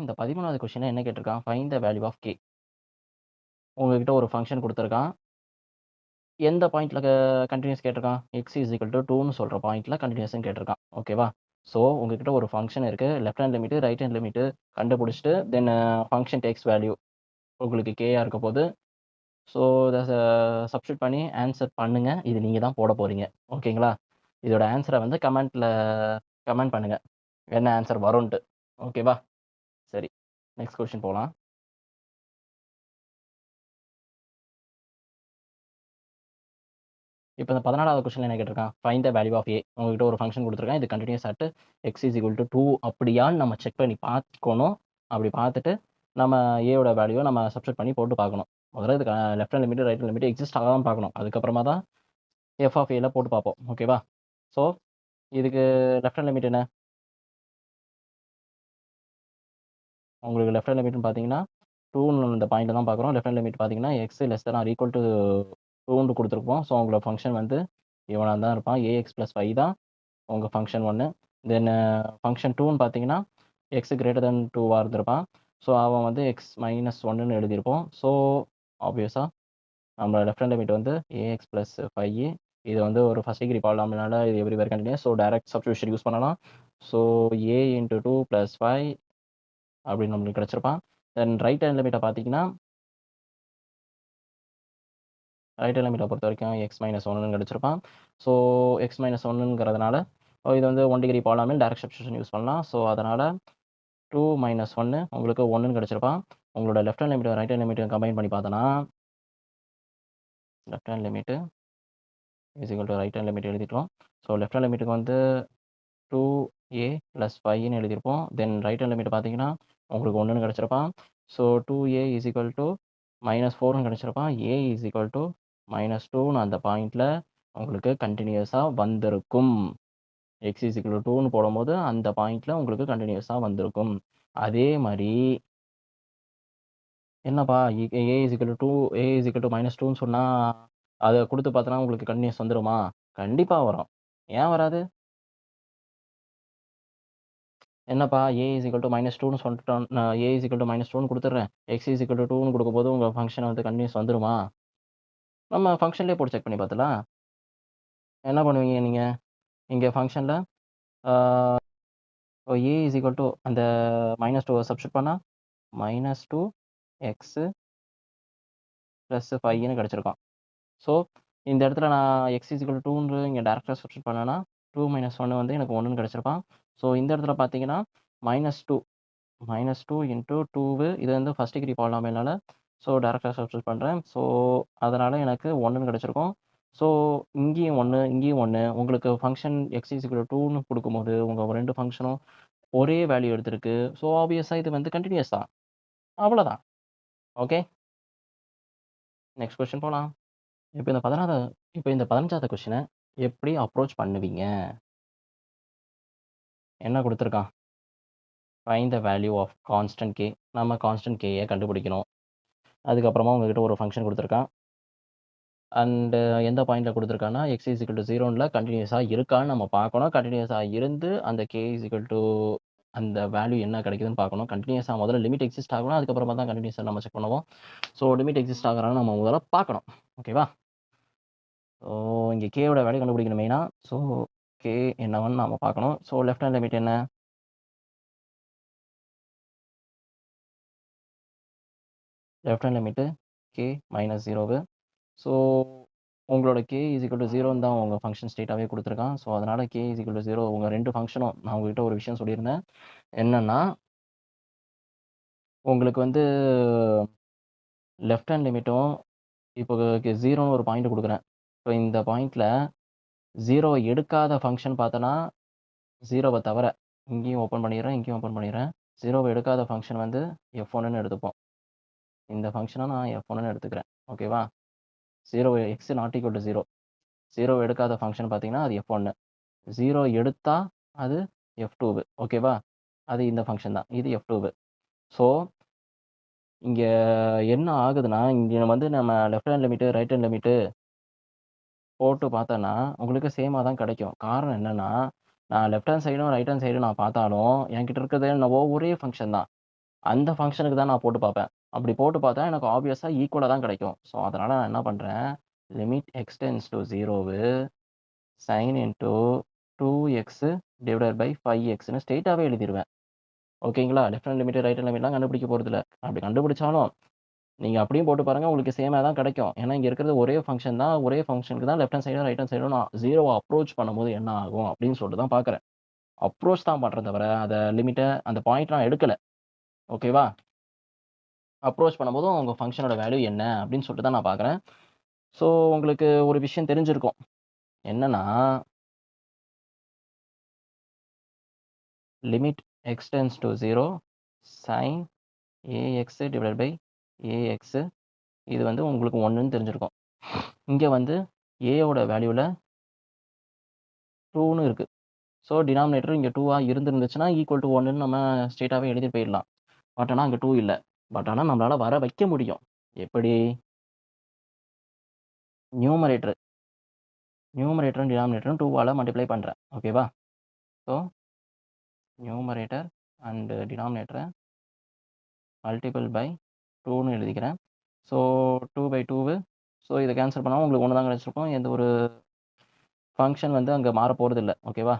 இந்த 13வது கொஸ்டின்ல என்ன கேட்டிருக்கான்? Find the value of K. உங்ககிட்ட ஒரு ஃபங்ஷன் குடுத்துருக்கான். எந்த பாயிண்ட்ல கன்டினியூஸ் கேட்டிருக்கான்? x = 2ன்னு சொல்ற பாயிண்ட்ல கன்டினியூஸ்ன்னு கேட்டிருக்கான். ஓகேவா? ஸோ உங்ககிட்ட ஒரு ஃபங்ஷன் இருக்கு. Left hand limit, right hand limit கண்டுபிடிச்சுட்டு தென் ஃபங்ஷன் டேக்ஸ் வேல்யூ உங்களுக்கு கேயா இருக்க போது. ஸோ இத சப்ஸ்டிட்யூட் பண்ணி ஆன்சர் பண்ணுங்க. இது நீங்க தான் போட போறீங்க. ஓகேங்களா? இதோட ஆன்ஸர வந்து கமெண்ட் பண்ணுங்க. என்ன ஆன்சர் வரும்ன்ட்டு. ஓகேவா? சரி. நெக்ஸ்ட் கொஸ்டின் போலாம். இப்ப இந்த 14வது கொஸ்டின்ல என்ன கேட்டிருக்கான்? ஃபைண்ட் த வேல்யூ ஆஃப் ஏ. உங்ககிட்ட ஒரு ஃபங்ஷன் குடுத்துருக்கான். இது கன்டினியூஸ் அட் x = 2 அப்படியான்னு நம்ம செக் பண்ணி பார்க்கணும். அப்படி பார்த்துட்டு நம்ம ஏயோட வேல்யூவ நம்ம சப்ஸ்டிட்யூட் பண்ணி போட்டு பார்க்கணும். முதல்ல இதுக்கு left hand limit, right hand limit exist ஆகாதான்னு பார்க்கணும். அதுக்கப்புறமா தான் எஃப் ஆஃப் ஏல போட்டு பார்ப்போம். ஓகேவா? ஸோ இதுக்கு லெஃப்ட் ஹேண்ட் லிமிட் என்ன? உங்களுக்கு லெஃப்ட் ஹேண்ட் லிமிட்னு பார்த்தீங்கன்னா, 2ன்னு இந்த பாயிண்ட்ல தான் பார்க்குறோம். லெஃப்ட் ஹேண்ட் லிமிட் பார்த்தீங்கன்னா, x <= 2ன்னு குடுத்துருப்போம். ஸோ உங்களோட ஃபங்ஷன் வந்து இவனா தான் இருப்பான். ax + y தான் உங்க ஃபங்ஷன் 1. தென் ஃபங்ஷன் 2ன்னு பார்த்தீங்கன்னா, x <= 2வா இருந்திருப்பான். ஸோ அவன் வந்து x - 1ன்னு எழுதியிருப்போம். ஸோ ஆப்வியஸா நம்ம லெஃப்ட் ஹேண்ட் லிமிட் வந்து ax + 5. இது வந்து ஒரு ஃபர்ஸ்ட் டிகிரி பாலினாமியல்னால இது everywhere continuous. So direct substitution use பண்ணலாம். ஸோ a × 2 + 5 அப்படின்னு நம்மளுக்கு கிடைச்சிருப்பான். தென் ரைட் ஹேண்ட் லிமிட்ட பார்த்தீங்கன்னா, ரைட் ஹேண்ட் லிமிட்ட பொறுத்தவரைக்கும் x - 1ன்னு கிடைச்சிருப்பான். ஸோ x - 1ங்கிறதுனால இது வந்து 1 degree polynomial direct substitution use பண்ணலாம். ஸோ அதனால 2 - 1 உங்களுக்கு 1ன்னு கிடைச்சிருப்பான். உங்களோட left hand limit, right hand லிமிட்டையும் கம்பைன் பண்ணி பார்த்தோம்னா, left hand limit right hand limit எழுதிட்டோம். ஸோ லெஃப்ட் ஹேண்ட் லிமிட்க்கு வந்து 2a + 5ன்னு எழுதியிருப்போம். தென் ரைட் ஹேண்ட் லிமிட் பார்த்தீங்கன்னா, உங்களுக்கு 1ன்னு கிடைச்சிருப்பான். So 2a = -4ன்னு கிடைச்சிருப்பான். a = -2ன்னு அந்த பாயிண்ட்ல உங்களுக்கு கன்டினியூஸா வந்திருக்கும். x = 2ன்னு போடும்போது அந்த பாயிண்ட்ல உங்களுக்கு கன்டினியூஸா வந்திருக்கும். அதே மாரி என்னப்பா a = 2 a = -2ன்னு சொன்னா, அத குடுத்து பார்த்தோன்னா உங்களுக்கு கன்டினியூஸ் வந்துருமா? கண்டிப்பா வரும். ஏன் வராது? என்னப்பா a -2ன்னு சொல்லிட்டோம். நான் a -2ன்னு குடுத்துடுறேன். x 2ன்னு குடுக்கும்போது உங்க ஃபங்ஷன் வந்து கன்டினியூஸ் வந்துருமா? நம்ம ஃபங்ஷன்லயே போட்டு செக் பண்ணி பார்த்துடலாம். என்ன பண்ணுவீங்க நீங்க? இங்க ஃபங்ஷன்ல ஆ அந்த -2வ சப்ஸ்டிட்யூட் பண்ணா -2x + 5ன்னு கிடைச்சிருக்கும். ஸோ இந்த இடத்துல நான் x 2ன்னு இங்க டைரக்ட்டா சப்ஸ்டிட்யூட் பண்ணேன்னா, 2 - 1 வந்து எனக்கு 1ன்னு கிடைச்சிருப்பான். ஸோ இந்த இடத்துல பார்த்தீங்கன்னா, -2 -2 × 2 இது வந்து ஃபர்ஸ்ட் டிகிரி பாலினாமியல்னால, ஸோ டைரக்ட்டா சப்ஸ்டிட்யூட் பண்றேன். ஸோ அதனால எனக்கு 1ன்னு கிடைச்சிருக்கும். ஸோ இங்கேயும் 1, இங்கேயும் 1. உங்களுக்கு ஃபங்ஷன் x 2ன்னு குடுக்கும்போது, உங்க 2 ஃபங்ஷனும் ஒரே வேல்யூ எடுத்திருக்கு. ஸோ ஆப்வியஸா இது வந்து கன்டினியூஸ் தான். அவ்வளோதான். ஓகே. நெக்ஸ்ட் கொஸ்டின் போலாம். இப்ப இந்த 15வது கொஸ்டின எப்படி அப்ரோச் பண்ணுவீங்க? என்ன குடுத்துருக்கான்? Find the value of constant k. நம்ம கான்ஸ்டன்ட் kய கண்டுபிடிக்கணும். அதுக்கப்புறமா உங்ககிட்ட ஒரு ஃபங்ஷன் குடுத்துருக்கான். அண்ட் எந்த பாயிண்ட்ல குடுத்துருக்கான்னா, x 0ல கன்டினியூஸா இருக்கான்னு நம்ம பார்க்கணும். கன்டினியூஸா இருந்து அந்த k அந்த வேல்யூ என்ன கிடைக்குதுன்னு பார்க்கணும். கன்டினியூஸா முதல்ல லிமிட் எக்ஸிஸ்ட் ஆகணும். அதுக்கப்புறமா தான் கன்டினியூஸா நம்ம செக் பண்ணுவோம். ஸோ லிமிட் எக்ஸிஸ்ட் ஆகுறான்னு நம்ம முதல்ல பார்க்கணும். ஓகேவா? ஸோ இங்க k யோட வேல்யூ கண்டுபிடிக்கணும் மெயினா. ஸோ k என்னவன்னு நாம பார்க்கணும். ஸோ லெஃப்ட் ஹேண்ட் லிமிட் என்ன? Left hand limit k - 0. So உங்களோட k 0ன்னு தான் உங்க ஃபங்ஷன் ஸ்டேட்டாவே குடுத்துருக்கான். ஸோ அதனால k 0 உங்க 2 ஃபங்ஷனும் நான் உங்ககிட்ட ஒரு விஷயம் சொல்லியிருந்தேன். என்னன்னா, உங்களுக்கு வந்து லெஃப்ட் ஹேண்ட் லிமிட்டும் இப்போ 0ன்னு ஒரு பாயிண்ட் குடுக்குறேன். இப்போ இந்த பாயிண்ட்ல 0 எடுக்காத ஃபங்ஷன் பார்த்தோன்னா, 0வ தவிர இங்கேயும் ஓப்பன் பண்ணிடுறேன், இங்கேயும் ஓப்பன் பண்ணிடுறேன். 0வ எடுக்காத ஃபங்ஷன் வந்து f1ன்னு எடுத்துப்போம். இந்த ஃபங்ஷன நான் f1ன்னு எடுத்துக்கிறேன். ஓகேவா? 0 x ≠ 0. 0 எடுக்காத ஃபங்ஷன் பார்த்தீங்கன்னா, அது f1. 0 எடுத்தா அது f2. ஓகேவா? அது இந்த ஃபங்ஷன் தான். இது f2. ஸோ இங்க என்ன ஆகுதுன்னா, இங்க வந்து நம்ம left hand limit, right hand limit போட்டு பார்த்தோன்னா, உங்களுக்கு சேமா தான் கிடைக்கும். காரணம் என்னன்னா, நான் லெஃப்ட் ஹேண்ட் சைடும், ரைட் ஹேண்ட் சைடும் நான் பார்த்தாலும், என்கிட்ட இருக்கிறது என்னவோ ஒரே ஃபங்ஷன் தான். அந்த ஃபங்ஷனுக்கு தான் நான் போட்டு பார்ப்பேன். அப்படி போட்டு பார்த்தா எனக்கு ஆப்வியஸா ஈக்குவலா தான் கிடைக்கும். ஸோ, அதனால நான் என்ன பண்றேன், லிமிட் எக்ஸ் டெண்ட்ஸ் டூ 0வு sine into 2x divided by 5xன்னு ஸ்ட்ரெய்ட்டாவே எழுதிருவேன். ஓகேங்களா? Left hand limit, right hand லிமிட்லாம் கண்டுபிடிக்க போறதில்ல. அப்படி கண்டுபிடிச்சாலும், நீங்க அப்படியும் போட்டு பாருங்க. உங்களுக்கு சேமா தான் கிடைக்கும். ஏன்னா, இங்க இருக்கிறது ஒரே ஃபங்ஷன் தான். ஒரே ஃபங்ஷனுக்கு தான் லெஃப்ட் ஹேண்ட் சைடும், ரைட் ஹேண்ட் சைடும் நான் 0வ அப்ரோச் பண்ணும்போது என்ன ஆகும் அப்படின்னு சொல்லிட்டு தான் பார்க்குறேன். அப்ரோச் தான் பண்றேன் தவிர, அத லிமிட்ட அந்த பாயிண்ட் நான் எடுக்கல. ஓகேவா? அப்ரோச் பண்ணும்போதும் உங்க ஃபங்ஷனோட வேல்யூ என்ன அப்படின்னு சொல்லிட்டு தான் நான் பார்க்குறேன். ஸோ, உங்களுக்கு ஒரு விஷயம் தெரிஞ்சிருக்கும். என்னன்னா, limit x tends to 0 sine ax divided by ax இது வந்து உங்களுக்கு 1ன்னு தெரிஞ்சிருக்கும். இங்க வந்து a யோட வேல்யூல 2ன்னு இருக்கு. ஸோ, டினாமினேட்டர் இங்க 2வா இருந்திருந்துச்சுன்னா, ஈக்குவல் டூ 1ன்னு நம்ம ஸ்ட்ரெய்ட்டாவே எழுதிட்டு போயிடலாம். பட் ஆனா அங்க 2 இல்ல. பட் ஆனா நம்மளால வர வைக்க முடியும். எப்படி? நியூமரேட்டர் நியூமரேட்டரும் டினாமினேட்டரும் 2வால மல்டிப்ளை பண்றேன். ஓகேவா? ஸோ, நியூமரேட்டர் அண்ட் டினாமினேட்டர மல்டிபிள் பை 2ன்னு எழுதிக்கிறேன். ஸோ, 2 பை 2 ஸோ, இத கேன்சல் பண்ணா உங்களுக்கு 1 தான் கிடைச்சிருக்கும். எந்த ஒரு ஃபங்ஷன் வந்து அங்க மாறப் போறதில்ல. ஓகேவா?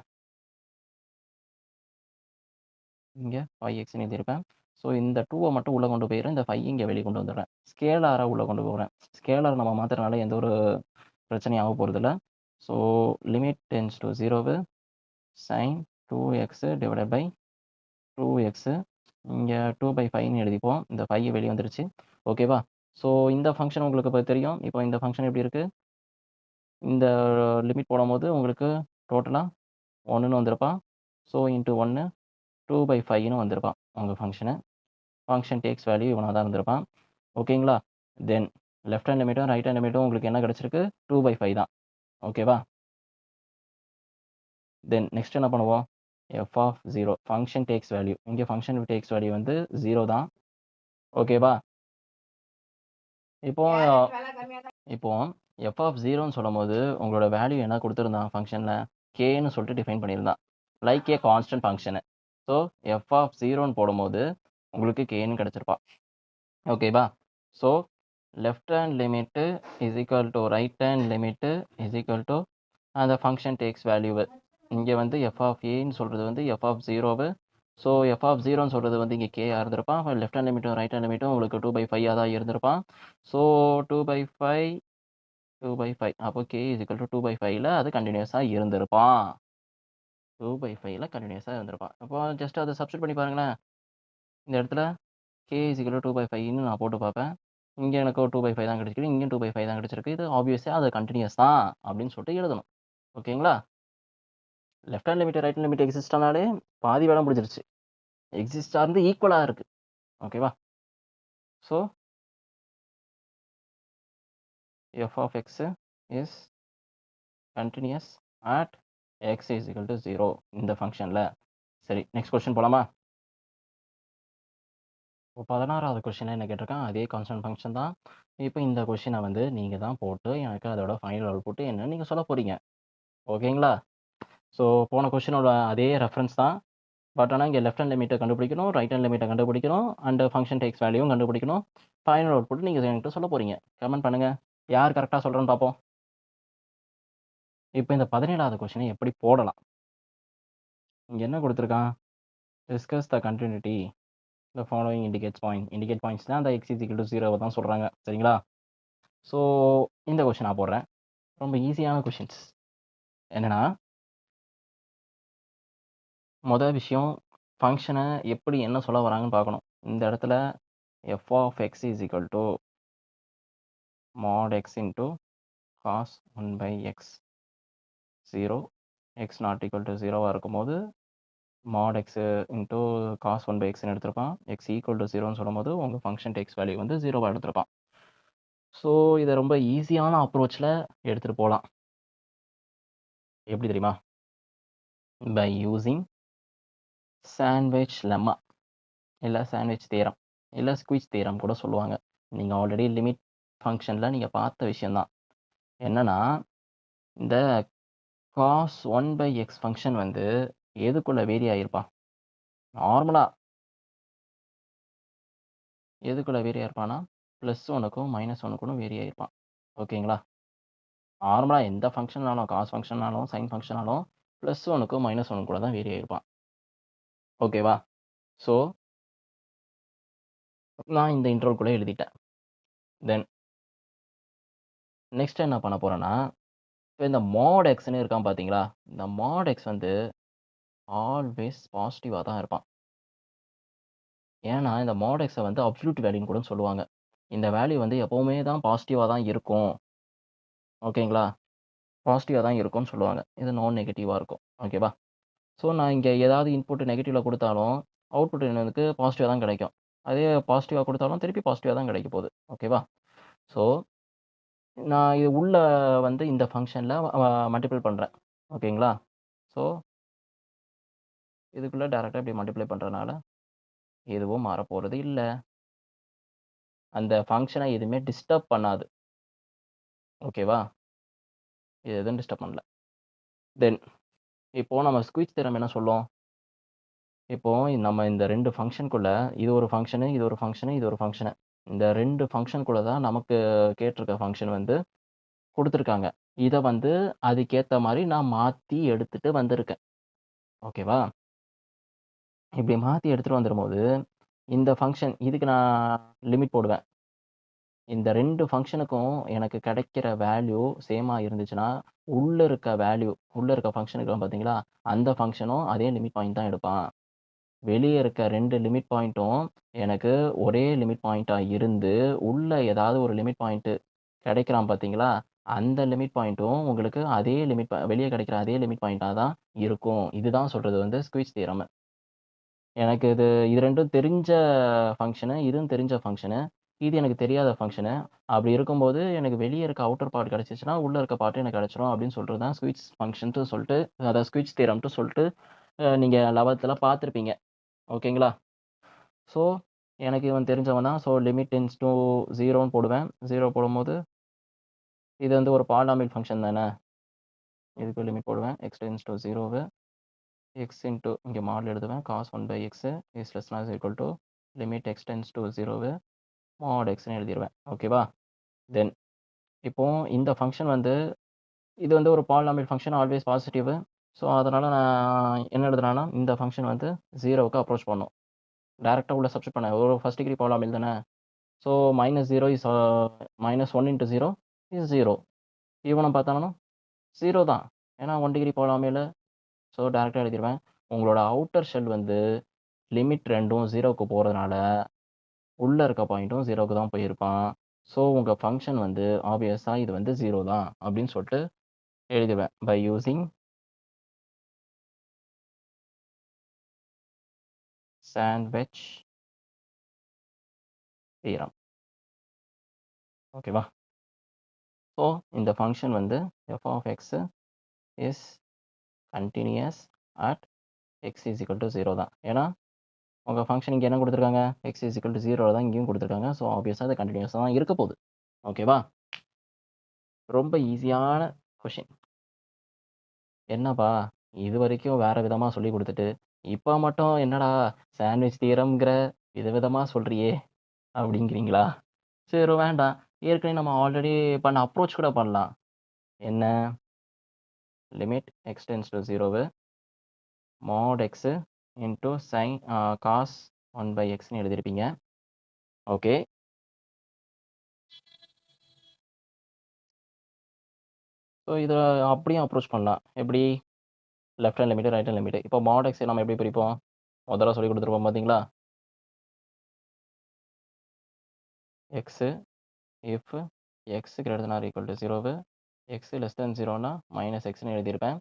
இங்க 5xன்னு எழுதியிருப்பேன். ஸோ, இந்த 2வ மட்டும் உள்ள கொண்டு போயிறேன். இந்த 5 இங்க வெளிய கொண்டு வந்துடுறேன். ஸ்கேலாரா உள்ள கொண்டு போறேன். ஸ்கேலார் நம்ம மாத்துறனால எந்த ஒரு பிரச்சனையும் ஆகப் போறதில்ல. ஸோ, லிமிட் டெண்ட்ஸ் டூ 0வு sine 2x divided by 2x இங்க 2/5ன்னு எழுதிப்போம். இந்த 5 வெளிய வந்துருச்சு. ஓகேவா? ஸோ, இந்த ஃபங்ஷன் உங்களுக்கு இப்ப தெரியும். இப்போ இந்த ஃபங்ஷன் எப்படி இருக்கு? இந்த லிமிட் போடும்போது உங்களுக்கு டோட்டலா 1ன்னு வந்திருப்பான். ஸோ, இன்டூ 1 2/5ன்னு வந்திருப்பான் உங்க ஃபங்ஷனு. ஃபங்ஷன் டேக்ஸ் வேல்யூ இவனா தான் இருந்திருப்பான். ஓகேங்களா? தென் லெஃப்ட் ஹேண்ட் லிமிட்டும், ரைட் ஹேண்ட் லிமிட்டும் உங்களுக்கு என்ன கிடைச்சிருக்கு? 2/5 தான். ஓகேவா? தென் நெக்ஸ்ட் என்ன பண்ணுவோம்? f of 0 function takes value. இங்க ஃபங்ஷன் டேக்ஸ் வேல்யூ வந்து 0 தான். ஓகேவா? இப்போ இப்போ f ஆஃப் 0ன்னு சொல்லும்போது உங்களோட வேல்யூ என்ன குடுத்திருந்தான் ஃபங்ஷன்ல? kன்னு சொல்லிட்டு டிஃபைன் பண்ணியிருந்தான். Like a constant function. So, f of 0ன்னு போடும்போது உங்களுக்கு kன்னு கிடைச்சிருப்பான். ஓகேவா? So, left hand limit is equal to right hand limit is equal to அந்த ஃபங்ஷன் டேக்ஸ் வேல்யூவு. இங்க வந்து f ஆஃப் aன்னு சொல்றது வந்து f ஆஃப் 0வு. ஸோ, f ஆஃப் 0ன்னு சொல்றது வந்து இங்க kஆ இருந்திருப்பான். லெஃப்ட் ஹேண்ட் லிமிட்டும், ரைட் ஹேண்ட் லிமிட்டும் உங்களுக்கு 2/5ஆ தான் இருந்திருப்பான். ஸோ, 2/5 2/5 அப்போ k இஸ் ஈக்குவல் டூ 2/5ல அது கன்டினியூஸா இருந்திருப்பான். 2/5ல கன்டினியூஸா இருந்திருப்பான். அப்போ ஜஸ்ட் அத சப்ஸ்டிட்யூட் பண்ணி பாருங்களேன். இந்த இடத்துல k இஸ் ஈக்குவல் டூ 2/5ன்னு நான் போட்டு பார்ப்பேன். இங்க எனக்கு 2/5 தான் கிடைச்சிருக்கு. இங்கேயும் 2/5 தான் கிடைச்சிருக்கு. இது ஆப்வியஸா அது கன்டினியூஸ் தான் அப்படின்னு சொல்லிட்டு எழுதணும். ஓகேங்களா? Left hand limit, right hand limit exist ஆனாலே பாதி வேலை முடிஞ்சிருச்சு. எக்ஸிஸ்ட் ஆனது ஈக்குவலா இருக்கு. ஓகேவா? So, f of x is continuous at x is equal to 0 இந்த ஃபங்ஷன்ல. சரி, நெக்ஸ்ட் கொஸ்டின் போலாமா? இப்போ 16வது கொஸ்டின்ல என்ன கேட்டிருக்கான்? அதே கான்ஸ்டன்ட் ஃபங்ஷன் தான். இப்போ இந்த கொஸ்டின வந்து நீங்க தான் போட்டு எனக்கு அதோட ஃபைனல் அவுட்புட் என்னன்னு நீங்க சொல்லப் போறீங்க. ஓகேங்களா? ஸோ, போன கொஸ்டினோட அதே ரெஃபரன்ஸ் தான். பட் ஆனா இங்க லெஃப்ட் ஹேண்ட் லிமிட்ட கண்டுபிடிக்கணும், ரைட் ஹேண்ட் லிமிட்ட கண்டுபிடிக்கணும் அண்ட் ஃபங்ஷன் டேக்ஸ் வேல்யூவும் கண்டுபிடிக்கணும். ஃபைனல் அவுட்புட் நீங்க என்கிட்ட சொல்லப் போறீங்க. கமெண்ட் பண்ணுங்க. யார் கரெக்ட்டா சொல்றேன்னு பார்ப்போம். இப்போ இந்த 17வது கொஸ்டின எப்படி போடலாம்? இங்க என்ன குடுத்திருக்கான்? Discuss the continuity the following indicates point. Indicate பாயிண்ட்ஸ்னா அந்த x இஸ் ஈக்குவல் டூ 0வ தான் சொல்றாங்க. சரிங்களா? ஸோ, இந்த கொஸ்டின் நான் போடுறேன். ரொம்ப ஈஸியான கொஸ்டின்ஸ். என்னன்னா, மொத விஷயம் ஃபங்ஷன எப்படி என்ன சொல்ல வராங்கன்னு பார்க்கணும். இந்த இடத்துல f of x is equal to mod x into cos 1/x 0 x not equal to 0வா இருக்கும்போது mod x இன்டூ cos 1/xன்னு எடுத்திருப்பான். x ஈக்குவல் டூ 0ன்னு சொல்லும்போது உங்க ஃபங்ஷன் டேக்ஸ் வேல்யூ வந்து 0வா எடுத்திருப்பான். ஸோ, இத ரொம்ப ஈஸியான அப்ரோச்ல எடுத்துட்டு போலாம். எப்படி தெரியுமா? பை யூசிங் சாண்ட்விச் லெம்மா இல்ல சாண்ட்விச் தியரம் இல்ல ஸ்க்வீஸ் தியரம் கூட சொல்லுவாங்க. நீங்க ஆல்ரெடி லிமிட் ஃபங்ஷன்ல நீங்க பார்த்த விஷயம் தான். என்னன்னா, இந்த cos 1/x ஃபங்ஷன் வந்து எதுக்குள்ள வேரி ஆயிருப்பான்? நார்மலா எதுக்குள்ள வேரி ஆயிருப்பான்னா, +1க்கும் -1க்கும் வேரி ஆயிருப்பான். ஓகேங்களா? நார்மலா எந்த ஃபங்ஷன்னாலும், காஸ் ஃபங்ஷன்னாலும், சைன் ஃபங்ஷன்னாலும் +1க்கும் -1 கூட தான் வேரி ஆயிருப்பான். ஓகேவா? ஸோ, நான் இந்த இன்டர்வல்குள்ள எழுதிட்டேன். தென் நெக்ஸ்ட் என்ன பண்ண போறேன்னா, இப்ப இந்த மோட் எக்ஸ்ன்னு இருக்கான் பார்த்தீங்களா? இந்த மோட் எக்ஸ் வந்து ஆல்வேஸ் பாசிட்டிவா தான் இருப்பான். ஏன்னா, இந்த மோட் எக்ஸ வந்து அப்சல்யூட் வேல்யூன்னு கூட சொல்லுவாங்க. இந்த வேல்யூ வந்து எப்பவுமே தான் பாசிட்டிவா தான் இருக்கும். ஓகேங்களா? பாசிட்டிவா தான் இருக்கும்னு சொல்லுவாங்க. இது நான் நெகட்டிவா இருக்கும். ஓகேவா? ஸோ, நான் இங்க ஏதாவது இன்புட் நெகட்டிவ்ல குடுத்தாலும், அவுட்புட் எனக்கு பாசிட்டிவா தான் கிடைக்கும். அதே பாசிட்டிவா குடுத்தாலும் திருப்பி பாசிட்டிவா தான் கிடைக்க போகுது. ஓகேவா? ஸோ, நான் இது உள்ள வந்து இந்த ஃபங்ஷன்ல மல்டிபிள் பண்றேன். ஓகேங்களா? ஸோ, இதுக்குள்ள டைரக்ட்டா இப்படி மல்டிப்ளை பண்றனால, எதுவும் மாறப்போறது இல்ல. அந்த ஃபங்ஷன எதுவுமே டிஸ்டர்ப் பண்ணாது. ஓகேவா? இது எதுவும் டிஸ்டர்ப் பண்ணல. தென் இப்போ நம்ம ஸ்க்வீஸ் தியரம் என்ன சொல்லும்? இப்போ நம்ம இந்த 2 ஃபங்ஷனுக்குள்ள இது ஒரு ஃபங்ஷனு, இது ஒரு ஃபங்ஷனு, இது ஒரு ஃபங்ஷனு. இந்த 2 ஃபங்ஷனுக்குள்ள தான் நமக்கு கேட்டிருக்க ஃபங்ஷன் வந்து குடுத்துருக்காங்க. இத வந்து அதுக்கேத்த மாரி நான் மாத்தி எடுத்துட்டு வந்திருக்கேன். ஓகேவா? இப்படி மாத்தி எடுத்துட்டு வந்துரும்போது, இந்த ஃபங்ஷன் இதுக்கு நான் லிமிட் போடுவேன். இந்த 2 ஃபங்ஷனுக்கும் எனக்கு கிடைக்கிற வேல்யூ சேமா இருந்துச்சுன்னா, உள்ள இருக்க ஃபங்ஷன் இருக்கான் பார்த்தீங்களா? அந்த ஃபங்ஷனும் அதே லிமிட் பாயிண்ட் தான் எடுப்பான். வெளிய இருக்க 2 லிமிட் பாயிண்ட்டும் எனக்கு ஒரே லிமிட் பாயிண்ட்டா இருந்து, உள்ள ஏதாவது ஒரு லிமிட் பாயிண்ட் கிடைக்கிறான் பார்த்தீங்களா? அந்த லிமிட் பாயிண்ட்டும் உங்களுக்கு அதே வெளிய கிடைக்கிற அதே லிமிட் பாயிண்ட்டா தான் இருக்கும். இதுதான் சொல்றது வந்து ஸ்க்வீஸ் தியரம். எனக்கு இது 2ம் தெரிஞ்ச ஃபங்ஷனு, இதுவும் தெரிஞ்ச ஃபங்ஷனு. இது எனக்கு தெரியாத ஃபங்ஷனு. அப்படி இருக்கும்போது, எனக்கு வெளிய இருக்க அவுட்டர் பார்ட் கிடைச்சுச்சுன்னா, உள்ள இருக்க பார்ட் எனக்கு கிடைச்சிரும் அப்படின்னு சொல்றது தான் ஸ்க்வீஸ் ஃபங்ஷன்ட்டு சொல்ட்டு, அதாவது ஸ்க்வீஸ் தியரம்ட்டு சொல்ட்டு நீங்க 11ல பார்த்துருப்பீங்க. ஓகேங்களா? ஸோ, எனக்கு இவன் தெரிஞ்சவன் தான். ஸோ, லிமிட் டெண்ட்ஸ் டூ 0ன்னு போடுவேன். 0 போடும்போது, இது வந்து ஒரு பாலினாமியல் ஃபங்ஷன் தானே. இதுக்கு லிமிட் போடுவேன். x tends to 0 x into இங்க மாடுல எழுதுவேன். cos 1/x is less then or equal to limit x tends to 0 mod எக்ஸ்ன்னு எழுதிருவேன். ஓகேவா? தென் இப்போ இந்த ஃபங்ஷன் வந்து இது வந்து ஒரு polynomial function always positive. So, அதனால நான் என்ன எழுதுறேன்னா, இந்த ஃபங்ஷன் வந்து 0க்கு அப்ரோச் பண்ணும். டைரக்ட்டா உள்ள சப்ஸ்டிட்யூட் பண்ணேன். ஒரு ஃபர்ஸ்ட் டிகிரி பாலினாமியல் தானே. So, -0 is -1 into 0 is 0. ஈவனா பார்த்தாலும் 0 தான். ஏன்னா 1 டிகிரி பாலினாமியலு. ஸோ, டைரக்ட்டா எழுதிருவேன். உங்களோட அவுட்டர் ஷெல் வந்து லிமிட் 2ம் 0க்கு போறதுனால, உள்ள இருக்க பாயிண்ட்டும் 0க்கு தான் போயிருப்பான். ஸோ, உங்க ஃபங்ஷன் வந்து ஆப்வியஸா இது வந்து 0 தான் அப்படின்னு சொல்ட்டு எழுதிருவேன். By using sandwich theorem. ஓகேவா? ஸோ, இந்த ஃபங்ஷன் வந்து f of x is continuous at x is equal to 0 தான். ஏன்னா, உங்க ஃபங்ஷன் இங்க என்ன குடுத்துருக்காங்க? x இஸ் ஈக்குவல் டூ 0 தான் இங்கேயும் குடுத்துருக்காங்க. ஸோ, ஆப்வியஸா அது கன்டினியூயஸா தான் இருக்க போகுது. ஓகேவா? ரொம்ப ஈஸியான கொஸ்டின். என்னப்பா! இதுவரைக்கும் வேற விதமா சொல்லிக் குடுத்துட்டு, இப்ப மட்டும் என்னடா சாண்ட்விச் தியரம்ங்கிற விதவிதமா சொல்றியே! அப்டிங்கிறீங்களா? சரி வேண்டாம். ஏற்கனவே நம்ம ஆல்ரெடி பண்ண அப்ரோச் கூட பண்ணலாம். என்ன? Limit x tends to 0 mod x into sine cos 1/xன்னு எழுதியிருப்பீங்க. ஓகே. ஸோ இத அப்படியும் அப்ரோச் பண்ணலாம். எப்படி? Left hand limit, right hand limit. இப்போ மோட் x நம்ம எப்படி பிரிப்போம்? முதல்ல சொல்லிக் குடுத்துருப்போம் பார்த்தீங்களா? x if x greater than or equal to 0 x less than 0னா -xன்னு எழுதியிருப்பேன்.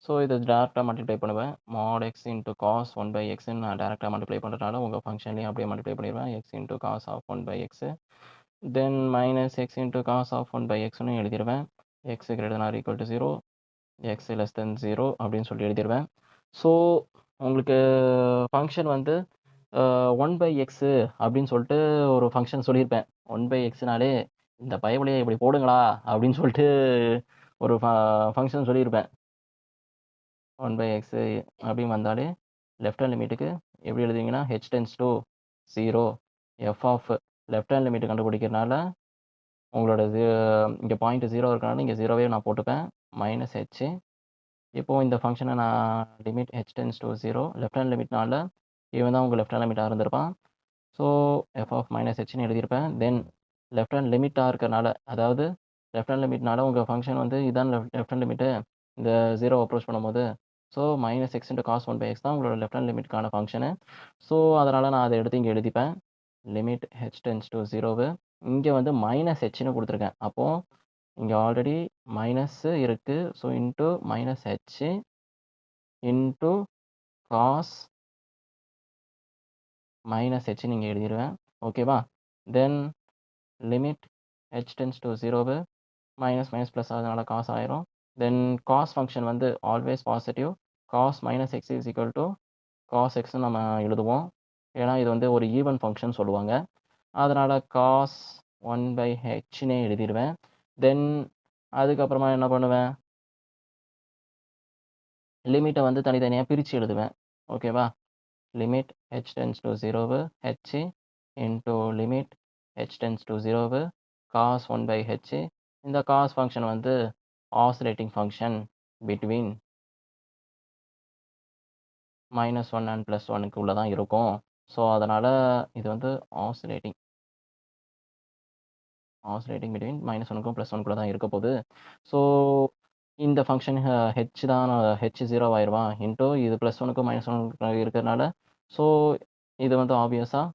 ஸோ இத டைரக்ட்டா மல்டிப்ளை பண்ணுவேன். மோட் x இன்டூ காஸ் 1/xன்னு நான் டைரக்ட்டா மல்டிப்ளை பண்றதுனால, உங்க ஃபங்ஷன்லயும் அப்படியே மல்டிப்ளை பண்ணிருவேன். x into cos of 1/x then -x into cos of 1/xன்னு எழுதிருவேன். x greater than or equal to 0 x less than 0 அப்படின்னு சொல்லி எழுதிருவேன். ஸோ உங்களுக்கு ஃபங்ஷன் வந்து 1/x அப்படின்னு சொல்லிட்டு ஒரு ஃபங்ஷன் சொல்லியிருப்பேன். 1/xனாலே இந்த பயபுள்ளைய இப்படி போடுங்களா அப்படின்னு சொல்லிட்டு ஒரு ஃபங்ஷன் சொல்லியிருப்பேன். 1/x அப்படின்னு வந்தாலே லெஃப்ட் ஹேண்ட் லிமிட்டுக்கு எப்படி எழுதுவீங்கன்னா h tends to 0 f of left hand limit கண்டுபிடிக்கிறனால உங்களோட இங்கே பாயிண்ட் 0 இருக்கனால இங்கே 0வே நான் போட்டுப்பேன். Minus h. இப்போ இந்த ஃபங்ஷனை நான் limit H tends to 0 left hand லிமிட்னால இவன் தான் உங்கள் லெஃப்ட் ஹேண்ட் லிமிட்டாக இருந்திருப்பான். ஸோ எஃப் ஆஃப் மைனஸ் ஹெச்னு எழுதியிருப்பேன். தென் லெஃப்ட் ஹேண்ட் லிமிட்டாக இருக்கனால, அதாவது லெஃப்ட் ஹேண்ட் லிமிட்னால உங்கள் ஃபங்க்ஷன் வந்து இதான் லெஃப்ட் ஹேண்ட் லிமிட்டு இந்த 0 அப்ரோச் பண்ணும்போது. So minus x into cos 1/x தான் உங்களோட லெஃப்ட் ஹேண்ட் லிமிட்கான ஃபங்க்ஷனு. ஸோ அதனால் நான் அதை எடுத்து இங்கே எழுதிப்பேன். லிமிட் ஹெச் டென்ஸ் டு 0 இங்கே வந்து மைனஸ் ஹெச்னு கொடுத்துருக்கேன். அப்போது இங்கே ஆல்ரெடி மைனஸ் இருக்குது. So into minus h into cos minus ஹெச்னு இங்கே எழுதிடுவேன். ஓகேவா? Then limit H tends to 0 minus minus plus அதனால காஸ் ஆயிரும். தென் காஸ் ஃபங்க்ஷன் வந்து always positive. Cos minus X is equal to cos எக்ஸ்ன்னு நம்ம எழுதுவோம். ஏன்னா இது வந்து ஒரு ஈவன் ஃபங்க்ஷன் சொல்லுவாங்க. அதனால் காஸ் 1/hனே எழுதிடுவேன். தென் அதுக்கப்புறமா என்ன பண்ணுவேன், லிமிட்டை வந்து தனித்தனியாக பிரித்து எழுதுவேன். ஓகேவா? Limit H tends to 0 H into limit H tends to 0 cos 1/h. இந்த காஸ் ஃபங்க்ஷன் வந்து ஆசிலேட்டிங் ஃபங்க்ஷன் பிட்வீன் -1 அண்ட் +1க்கு உள்ள தான் இருக்கும். ஸோ அதனால் இது வந்து ஆசிலேட்டிங் பிட்வீன் -1க்கும் +1க்குள்ள தான் இருக்க போகுது. ஸோ இந்த ஃபங்க்ஷன் ஹெச் தான் ஹெச் 0 ஆயிடுவான் இன்ட்டு இது +1க்கும் -1க்கும் இருக்கிறதுனால. ஸோ இது வந்து ஆப்வியஸாக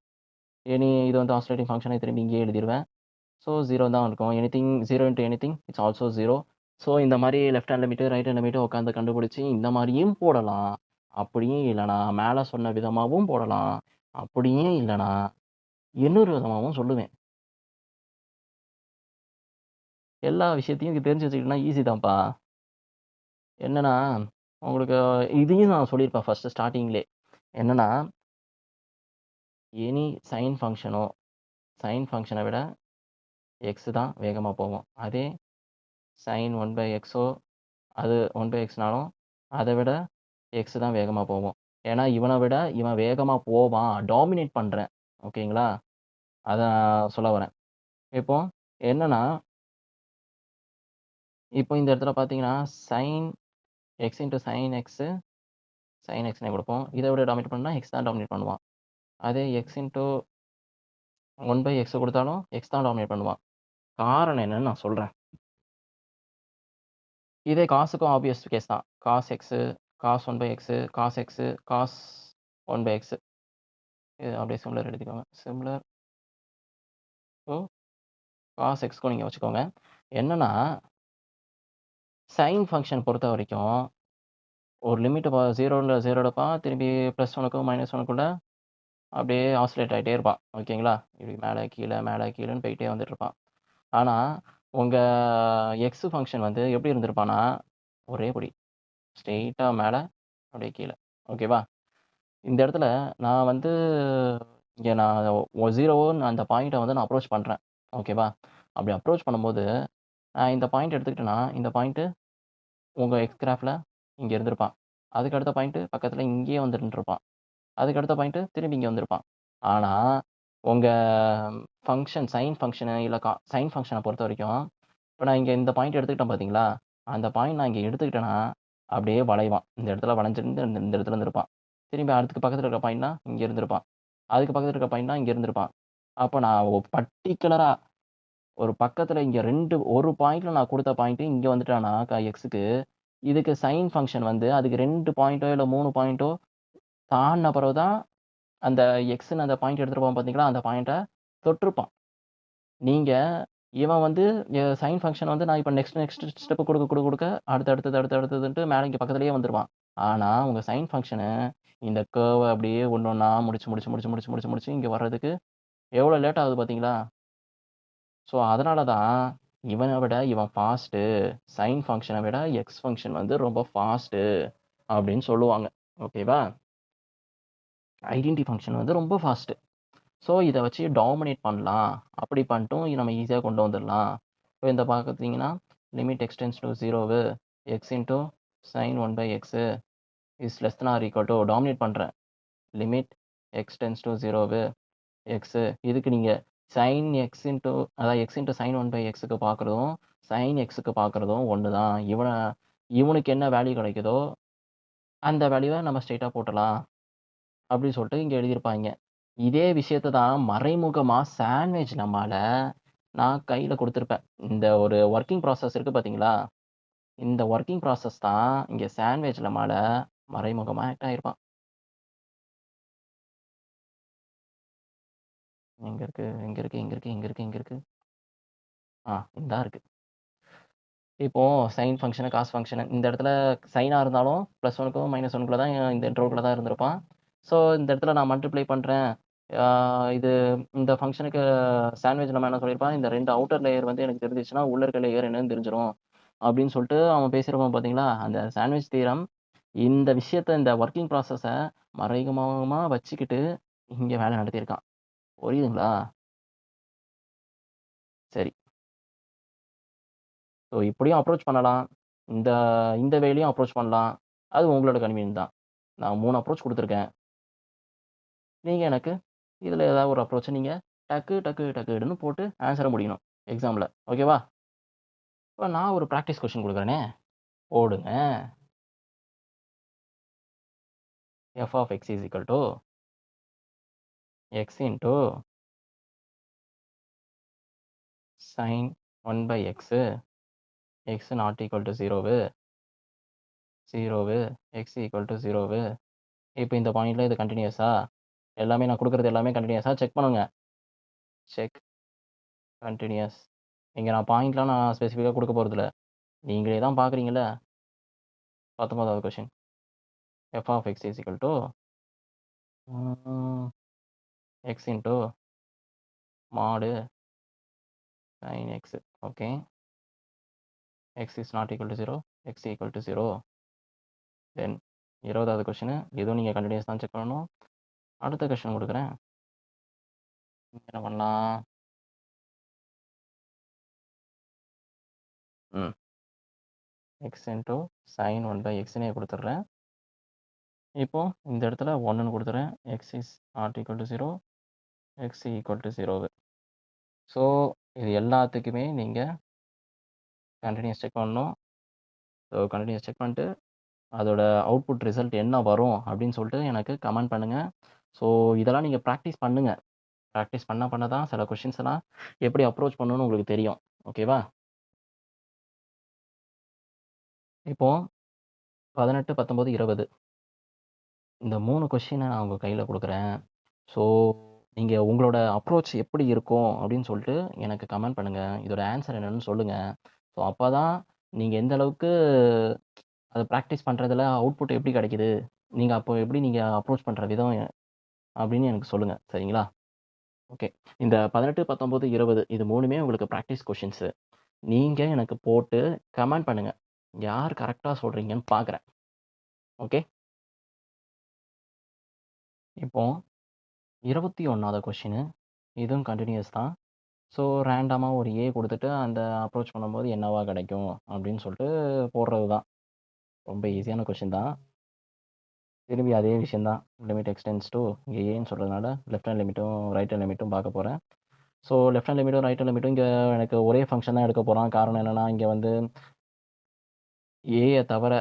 இது வந்து ஆசிலேட்டிங் ஃபங்க்ஷனை திரும்பி இங்கேயே எழுதிடுவேன். ஸோ 0 தான் இருக்கும். Anything 0 into anything it's also 0. So இந்த மாதிரி left hand limit right hand limit உட்காந்து கண்டுபிடிச்சி இந்த மாதிரியும் போடலாம். அப்படியும் இல்லைனா மேலே சொன்ன விதமாகவும் போடலாம். அப்படியும் இல்லைனா இன்னொரு விதமாகவும் சொல்லுவேன். எல்லா விஷயத்தையும் தெரிஞ்சு வச்சுக்கிட்டோன்னா ஈஸி தான்ப்பா. என்னன்னா உங்களுக்கு இதையும் நான் சொல்லியிருப்பேன் ஃபஸ்ட்டு ஸ்டார்டிங்லே. என்னன்னா எனி சைன் ஃபங்க்ஷனை விட எக்ஸ் தான் வேகமாக போகும். அதே சைன் 1/xோ அது 1/xனாலும் அதை விட எக்ஸ் தான் வேகமாக போகும். ஏன்னா இவனை விட இவன் வேகமாக போவான், டாமினேட் பண்ணுறேன். ஓகேங்களா? அதை நான் சொல்ல வரேன். இப்போ என்னன்னா இப்போ இந்த இடத்துல பார்த்தீங்கன்னா சைன் எக்ஸ் இன்ட்டு சைன் எக்ஸ்னே கொடுப்போம். இதை விட டாமினேட் பண்ணால் எக்ஸ் தான் டாமினேட் பண்ணுவான். அதே எக்ஸ் இன்ட்டு 1/x கொடுத்தாலும் எக்ஸ் தான் டாமினேட் பண்ணுவான். காரணம் என்னன்னு நான் சொல்கிறேன். இதே காசுக்கும் ஆப்வியஸ் கேஸ் தான். Cos x cos 1/x cos x cos 1/x இது அப்படியே சிமிலர் எழுதிக்கோங்க. சிமிலர் ஸோ காஸ் எக்ஸ்க்கும் நீங்கள் வச்சுக்கோங்க. என்னன்னா சைன் ஃபங்க்ஷன் பொறுத்த வரைக்கும் ஒரு லிமிட்டு 0ல இருப்பான். திரும்பி +1க்கும் -1க்குள்ள அப்படியே ஆசிலேட் ஆகிட்டே இருப்பான். ஓகேங்களா? இப்படி மேலே கீழேன்னு போயிட்டே வந்துட்டு இருப்பான். ஆனால் உங்கள் எக்ஸ் ஃபங்க்ஷன் வந்து எப்படி இருந்திருப்பான்னா ஒரே படி ஸ்ட்ரெயிட்டாக மேலே அப்படியே கீழே. ஓகேவா? இந்த இடத்துல நான் வந்து இங்கே நான் 0ன்னு அந்த பாயிண்ட்டை வந்து நான் அப்ரோச் பண்ணுறேன். ஓகேவா? அப்படி அப்ரோச் பண்ணும்போது நான் இந்த பாயிண்ட் எடுத்துக்கிட்டேன்னா இந்த பாயிண்ட்டு உங்கள் எக்ஸ் கிராஃபில் இங்கே இருந்திருப்பான். அதுக்கு அடுத்த பாயிண்ட்டு பக்கத்தில் இங்கேயே வந்து நின்றுருப்பான். அதுக்கு அடுத்த பாயிண்ட்டு திரும்பி இங்கே வந்திருப்பான். ஆனால் உங்கள் ஃபங்க்ஷன் சைன் ஃபங்க்ஷனு இல்லை சைன் ஃபங்க்ஷனை பொறுத்த வரைக்கும் இப்போ நான் இங்கே இந்த பாயிண்ட் எடுத்துக்கிட்டேன் பார்த்தீங்களா? அந்த பாயிண்ட் நான் இங்கே எடுத்துக்கிட்டேன்னா அப்படியே வளைவான். இந்த இடத்துல வளைஞ்சிருந்து இந்த இடத்துல இருந்திருப்பான். திரும்பி அதுக்கு பக்கத்தில் இருக்கிற பாயிண்ட்னா இங்கே இருந்திருப்பான். அதுக்கு பக்கத்தில் இருக்கிற பாயிண்ட்னா இங்கே இருந்திருப்பான். அப்போ நான் பர்ட்டிகுலராக ஒரு பக்கத்தில் இங்கே ஒரு பாயிண்ட்டில் நான் கொடுத்த பாயிண்ட்டு இங்கே வந்துட்டானா எக்ஸுக்கு இதுக்கு சைன் ஃபங்க்ஷன் வந்து அதுக்கு 2 பாயிண்ட்டோ இல்லை 3 பாயிண்ட்டோ தாண்டின பிறகு தான் அந்த எக்ஸ்ன்னு அந்த பாயிண்ட் எடுத்துருப்பான் பார்த்தீங்களா? அந்த பாயிண்ட்டை தொட்டிருப்பான். நீங்கள் இவன் வந்து சைன் ஃபங்க்ஷன் வந்து நான் இப்போ நெக்ஸ்ட் ஸ்டெப்பு கொடுக்க அடுத்தடுத்ததுன்ட்டு மேலே இங்கே பக்கத்துலேயே வந்துருவான். ஆனால் உங்கள் சைன் ஃபங்க்ஷனு இந்த கர்வை அப்படியே ஒன்று ஒன்றா முடிச்சு இங்கே வர்றதுக்கு எவ்வளோ லேட் ஆகுது பார்த்தீங்களா? ஸோ அதனால தான் இவனை விட இவன் ஃபாஸ்ட்டு. சைன் ஃபங்க்ஷனை விட எக்ஸ் ஃபங்க்ஷன் வந்து ரொம்ப ஃபாஸ்ட்டு அப்படின்னு சொல்லுவாங்க. ஓகேவா? ஐடென்டி ஃபங்க்ஷன் வந்து ரொம்ப ஃபாஸ்ட்டு. ஸோ இதை வச்சு டாமினேட் பண்ணலாம். அப்படி பண்ணிட்டும் நம்ம ஈஸியாக கொண்டு வந்துடலாம். இப்போ இந்த பார்த்தீங்கன்னா limit x tends to 0 x into sine 1/x is less then or equal to dominate பண்ணுறேன். Limit x tends to 0 x. இதுக்கு நீங்க sin x இன்டூ அதான் x இன்டூ sin 1 பை எக்ஸுக்கு பார்க்குறதும், sin xக்கு பார்க்குறதும் ஒண்ணு தான். இவனுக்கு என்ன வேல்யூ கிடைக்குதோ, அந்த வேல்யூவ நம்ம ஸ்ட்ரெயிட்டா போட்டுறலாம். அப்படின்னு சொல்லிட்டு இங்க எழுதியிருப்பாய்ங்க. இதே விஷயத்த தான் மறைமுகமா சாண்ட்விச் லெம்மால நான் கையில குடுத்திருப்பேன். இந்த ஒரு வொர்க்கிங் ப்ராசஸ் இருக்கு பார்த்தீங்களா? இந்த வொர்க்கிங் ப்ராசஸ் தான் இங்க சாண்ட்விச் லெம்மால மறைமுகமா ஆக்ட் ஆயிருப்பான். எங்க இருக்கு? எங்க இருக்கு? எங்க இருக்கு? எங்க இருக்கு? எங்க இருக்கு? இந்தா இருக்கு. இப்போ சைன் ஃபங்ஷனு, காஸ் ஃபங்ஷனு இந்த இடத்துல சைனா இருந்தாலும் +1க்கும் -1க்குள்ள தான் இந்த இன்டர்வல்குள்ள தான் இருந்திருப்பான். ஸோ இந்த இடத்துல நான் மல்டிப்ளை பண்றேன். ஆ இது இந்த ஃபங்ஷனுக்கு சாண்ட்விச் நம்ம என்ன சொல்லியிருப்பான், இந்த 2 அவுட்டர் லேயர் வந்து எனக்கு தெரிஞ்சுச்சுன்னா, உள்ள இருக்க லேயர் என்னன்னு தெரிஞ்சிரும். அப்படின்னு சொல்லிட்டு அவன் பேசியிருப்பான் பார்த்தீங்களா? அந்த சாண்ட்விச் தியரம் இந்த விஷயத்த இந்த வொர்க்கிங் ப்ராசஸ மறைமுகமா வச்சுக்கிட்டு இங்க வேலை நடத்தியிருக்கான். புரியுதுங்களா? சரி. ஸோ இப்படியும் அப்ரோச் பண்ணலாம். இந்த இந்த வேலையும் அப்ரோச் பண்ணலாம். அது உங்களோட கன்வீனியன்ட் தான். நான் 3 அப்ரோச் குடுத்துருக்கேன். நீங்க எனக்கு இதுல ஏதாவது ஒரு அப்ரோச்ச நீங்க டக்கு, டக்கு, டக்குன்னு போட்டு ஆன்ஸர முடிக்கணும் எக்ஸாம்ல. ஓகேவா? இப்ப நான் ஒரு பிராக்டிஸ் கொஸ்டின் குடுக்குறேனே, போடுங்க. f of x is equal to x into sin 1 by x, x not equal to 0, 0, x equal to 0. இப்ப இந்த பாயிண்ட்ல இது கன்டினியூஸா? எல்லாமே நான் குடுக்குறது எல்லாமே கன்டினியூஸா? செக் பண்ணுங்க. Check continuous. இங்க நான் பாயிண்ட்லாம் நான் ஸ்பெசிஃபிக்கா குடுக்க போறதில்ல. நீங்களே தான் பார்க்குறீங்கல்ல. 19வது கொஸ்டின். f of x is equal to ம் x into mod sin x. Okay. x is not equal to 0, x equal to 0. தென் 20வது கொஸ்டின். இதுவும் நீங்க கன்டினியூஸ் தான் செக் பண்ணணும். அடுத்த கொஸ்டின் குடுக்குறேன். என்ன பண்ணலாம்? ம். x into sin 1 by xன்னே குடுத்துடுறேன். இப்போ இந்த இடத்துல 1ன்னு குடுத்துறேன். x is not equal to 0, x equal to 0. So இது எல்லாத்துக்குமே நீங்க கன்டினியூஸ் செக் பண்ணணும். ஸோ கன்டினியூஸ் செக் பண்ணிட்டு, அதோட அவுட்புட் ரிசல்ட் என்ன வரும் அப்படின்னு சொல்லிட்டு எனக்கு கமெண்ட் பண்ணுங்க. ஸோ இதெல்லாம் நீங்க பிராக்டிஸ் பண்ணுங்க. பிராக்டிஸ் பண்ண தான் சில கொஸ்டின்ஸ் எல்லாம் எப்படி அப்ரோச் பண்ணணும்னு உங்களுக்கு தெரியும். ஓகேவா? இப்போ 18, 19, 20 இந்த 3 கொஸ்டின நான் உங்க கையில குடுக்குறேன். ஸோ நீங்க உங்களோட அப்ரோச் எப்படி இருக்கும் அப்படின்னு சொல்லிட்டு எனக்கு கமெண்ட் பண்ணுங்க. இதோட ஆன்ஸர் என்னன்னு சொல்லுங்க. ஸோ அப்பதான் நீங்க எந்த அளவுக்கு அத பிராக்டிஸ் பண்றதுல அவுட்புட் எப்படி கிடைக்குது? நீங்க அப்போ எப்படி நீங்க அப்ரோச் பண்ற விதம் அப்படின்னு எனக்கு சொல்லுங்க. சரிங்களா? ஓகே. இந்த 18, 19, 20 இது 3மே உங்களுக்கு பிராக்டிஸ் கொஸ்டின்ஸு. நீங்க எனக்கு போட்டு கமெண்ட் பண்ணுங்க. யார் கரெக்ட்டா சொல்றீங்கன்னு பார்க்குறேன். ஓகே. இப்போ 21வது கொஸ்டினு. இதுவும் கன்டினியூஸ் தான். ஸோ ரேண்டமா ஒரு ஏ குடுத்துட்டு அந்த அப்ரோச் பண்ணும்போது என்னவா கிடைக்கும்? அப்படின்னு சொல்லிட்டு போடுறது தான். ரொம்ப ஈஸியான கொஸ்டின் தான். திரும்பி அதே விஷயம் தான். லிமிட் எக்ஸ்டெண்ட்ஸ் டூ இங்க ஏன்னு சொல்றதுனால லெஃப்ட் ஹேண்ட் லிமிட்டும், ரைட் ஹேண்ட் லிமிட்டும் பார்க்க போறேன். ஸோ லெஃப்ட் ஹேண்ட் லிமிட்டும், ரைட் ஹேண்ட் லிமிட்டும் இங்க எனக்கு ஒரே ஃபங்ஷன் தான் எடுக்க போறான். காரணம் என்னன்னா, இங்க வந்து ஏய தவிர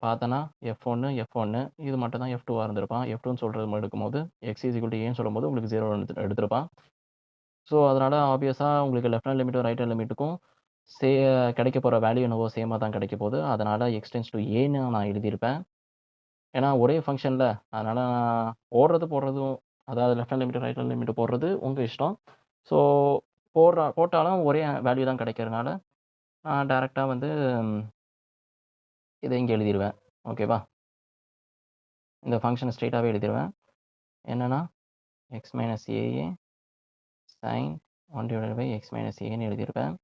பார்த்தன்னா F1, F1 இது மட்டும் தான் F2வா இருந்திருப்பான். F2ன்னு சொல்றது எடுக்கும்போது x இஸ் ஈக்குவல் டூ ஏன்னு சொல்லும்போது உங்களுக்கு 0 எடுத்திருப்பான். ஸோ அதனால ஆப்வியஸா உங்களுக்கு லெஃப்ட் ஹேண்ட் லிமிட்டும், ரைட் ஹேண்ட் லிமிட்டுக்கும் சே கிடைக்கப் போற வேல்யூ என்னவோ சேமா தான் கிடைக்கப் போகுது. அதனால x டெண்ட்ஸ் டூ ஏன்னு நான் எழுதியிருப்பேன். ஏன்னா ஒரே ஃபங்ஷன்ல. அதனால நான் போடுறதும் அதாவது left hand limit, right hand limit போடுறது உங்க இஷ்டம். ஸோ போட்டாலும் ஒரே வேல்யூ தான் கிடைக்கிறனால, நான் டைரக்ட்டா வந்து இத இங்க எழுதிருவேன். ஓகேவா? இந்த ஃபங்ஷன ஸ்ட்ரெய்ட்டாவே எழுதிருவேன். என்னன்னா, x மைனஸ் ஏஏ sin 1/x மைனஸ் ஏன்னு எழுதியிருப்பேன்.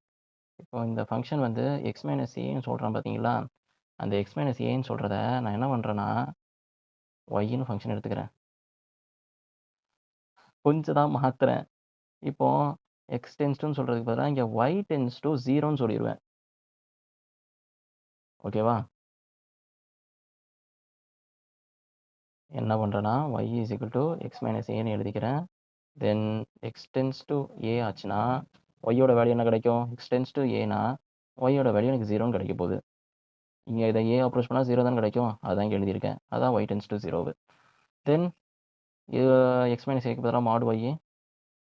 இப்போ இந்த ஃபங்ஷன் வந்து x மைனஸ் ஏன்னு சொல்றான் பார்த்தீங்களா? அந்த x மைனஸ் ஏன்னு சொல்றத நான் என்ன பண்றேன்னா, yன்னு ஃபங்ஷன் எடுத்துக்கிறேன். கொஞ்சம் தான் மாத்துறேன். இப்போ x டெண்ட்ஸ் டூன்னு சொல்றதுக்கு பதிலா இங்க y டெண்ட்ஸ் டூ 0ன்னு சொல்லிருவேன். ஓகேவா? என்ன பண்றேன்னா, y is equal to x மைனஸ் ஏன்னு எழுதிக்கிறேன். Then x tends to A ஆச்சுன்னா ஒய்யோட வேல்யூ என்ன கிடைக்கும்? எக்ஸ் டென்ஸ் டு ஏனா ஒய்யோட வேல்யூ எனக்கு 0ன்னு கிடைக்க போகுது. இங்கே இதை ஏ அப்ரோச் பண்ணால் 0 தான் கிடைக்கும். அதான் இங்கே எழுதியிருக்கேன். அதான் y tends to 0. Then x minus ஏக்கு பதிலாக மாடு ஒய்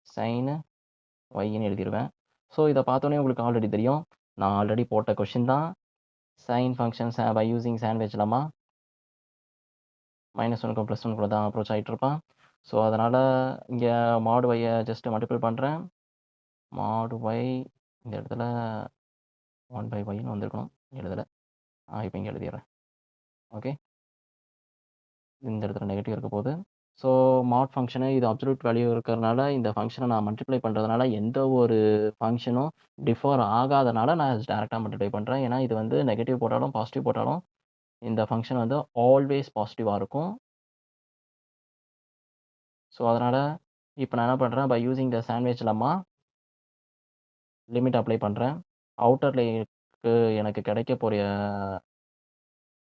சைனு ஒய்ன்னு எழுதிடுவேன். ஸோ இதை பார்த்தோன்னே உங்களுக்கு ஆல்ரெடி தெரியும். நான் ஆல்ரெடி போட்ட கொஷின் தான். Sine functions by using sandwich lemma -1க்கும் +1 கூட தான் அப்ரோச் ஆகிட்டு இருப்பான். ஸோ அதனால் இங்கே மாடு ஒய்யை ஜஸ்ட்டு மல்டிபிள் பண்ணுறேன். மாடு ஒய் இந்த இடத்துல 1/yன்னு வந்திருக்கணும். எழுதலை. இப்போ இங்கே எழுதிடுறேன். ஓகே, இந்த இடத்துல நெகட்டிவ் இருக்க போகுது. ஸோ மாட் ஃபங்க்ஷனு இது அப்சல்யூட் வேல்யூ இருக்கிறதுனால இந்த ஃபங்க்ஷனை நான் மல்டிப்ளை பண்ணுறதுனால எந்த ஒரு ஃபங்க்ஷனும் டிஃபர் ஆகாதனால நான் டேரெக்டாக மல்டிப்ளை பண்ணுறேன். ஏன்னா இது வந்து நெகட்டிவ் போட்டாலும் பாசிட்டிவ் போட்டாலும் இந்த ஃபங்க்ஷன் வந்து ஆல்வேஸ் பாசிட்டிவாக இருக்கும். ஸோ அதனால் இப்போ நான் என்ன பண்ணுறேன், by using the sandwich lemma limit apply பண்ணுறேன். அவுட்டர் லேயருக்கு எனக்கு கிடைக்க போகிற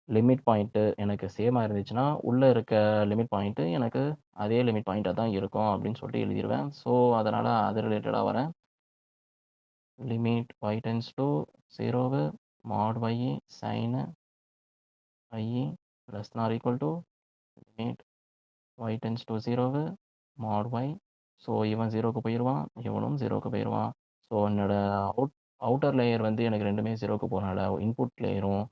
லிமிட் பாயிண்ட்டு எனக்கு சேமாக இருந்துச்சுன்னா உள்ளே இருக்க லிமிட் பாயிண்ட்டு எனக்கு அதே லிமிட் பாயிண்ட்டாக தான் இருக்கும் அப்படின்னு சொல்லிட்டு எழுதிடுவேன். ஸோ அதனால் அது ரிலேட்டடாக வரேன். Limit y tense to 0 mod y sin i less than or equal to limit y tense to 0 mod y. So இவன் 0க்கு போயிடுவான், இவனும் 0க்கு போயிடுவான். ஸோ என்னோட அவுட்டர் லேயர் வந்து எனக்கு ரெண்டுமே 0க்கு போகிறனால இன்புட் லேயரும்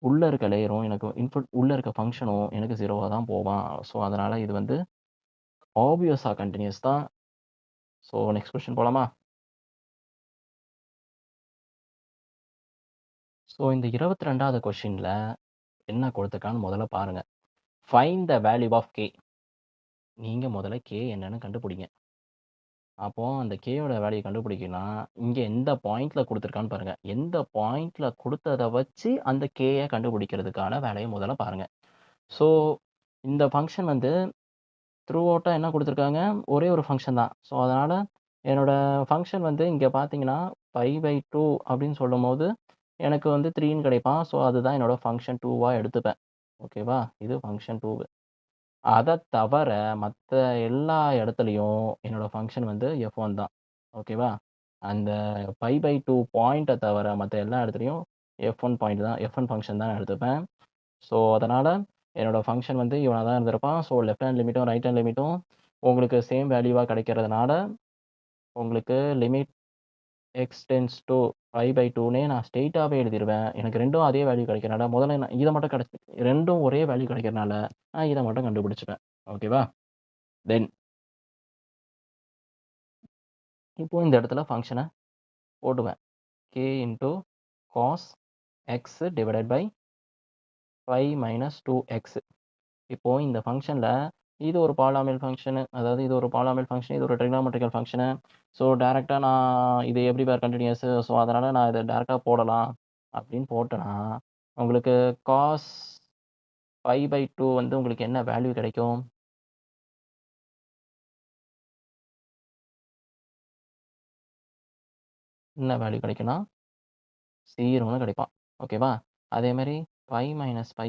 உள்ளே இருக்க லேயரும் எனக்கு இன்புட் உள்ளே இருக்க ஃபங்க்ஷனும் எனக்கு 0வாக தான் போவான். ஸோ அதனால் இது வந்து ஆப்வியஸாக கண்டினியூஸ் தான். ஸோ நெக்ஸ்ட் கொஸ்டின் போகலாமா? ஸோ இந்த 22வது கொஸ்டினில் என்ன கொடுத்துருக்கான்னு முதல்ல பாருங்கள். Find the value of k. நீங்கள் முதல்ல கே என்னன்னு கண்டுபிடிங்க. அப்போது அந்த கேயோட வேல்யூ கண்டுபிடிக்கணும்னா இங்கே எந்த பாயிண்டில் கொடுத்துருக்கான்னு பாருங்கள். எந்த பாயிண்டில் கொடுத்ததை வச்சு அந்த கேயை கண்டுபிடிக்கிறதுக்கான வேலையை முதல்ல பாருங்கள். ஸோ இந்த ஃபங்க்ஷன் வந்து த்ரூ அவுட்டாக என்ன கொடுத்துருக்காங்க, ஒரே ஒரு ஃபங்க்ஷன் தான். ஸோ அதனால் என்னோடய ஃபங்க்ஷன் வந்து இங்கே பார்த்தீங்கன்னா π/2 அப்படின்னு சொல்லும்போது எனக்கு வந்து 3ன்னு கிடைப்பான். ஸோ அதுதான் என்னோடய ஃபங்க்ஷன் 2வாக எடுத்துப்பேன். ஓகேவா? இது ஃபங்க்ஷன் 2. அதை தவிர மற்ற எல்லா இடத்துலையும் என்னோடய ஃபங்க்ஷன் வந்து f1 தான். ஓகேவா? அந்த π/2 பாயிண்ட்டை தவிர மற்ற எல்லா இடத்துலையும் f1 பாயிண்ட் தான், f1 ஃபங்க்ஷன் தான் நான் எடுத்துப்பேன். ஸோ அதனால் என்னோடய ஃபங்க்ஷன் வந்து இவனாக தான் இருந்திருப்பான். ஸோ லெஃப்ட் ஹேண்ட் லிமிட்டும் ரைட் ஹேண்ட் லிமிட்டும் உங்களுக்கு சேம் வேல்யூவாக கிடைக்கிறதுனால உங்களுக்கு லிமிட் எக்ஸ் டென்ஸ் டு π/2னே நான் ஸ்ட்ரெயிட்டாகவே எழுதிடுவேன். எனக்கு ரெண்டும் அதே வேல்யூ கிடைக்கிறனால முதல்ல நான் இதை மட்டும் ரெண்டும் ஒரே வேல்யூ கிடைக்கிறனால நான் இதை மட்டும் கண்டுபிடிச்சிப்பேன். ஓகேவா? தென் இப்போ இந்த இடத்துல ஃபங்க்ஷனை போடுவேன். k into cos x divided by π-2x. இப்போது இந்த ஃபங்க்ஷனில் இது ஒரு பாலினாமியல் ஃபங்க்ஷனு, அதாவது இது ஒரு பாலினாமியல் ஃபங்க்ஷன், இது ஒரு ட்ரிகோனோமெட்ரிக்கல் ஃபங்க்ஷனு. ஸோ டேரெக்டாக நான் இது எவ்ரிவேர் கன்டினியூஸ், ஸோ அதனால் நான் இதை டேரெக்டாக போடலாம் அப்படின்னு போட்டேன்னா உங்களுக்கு காஸ் π/2 வந்து உங்களுக்கு என்ன வேல்யூ கிடைக்கும்? என்ன வேல்யூ கிடைக்கும்னா 0ன்னு கிடைப்பான். ஓகேவா? அதேமாதிரி π-π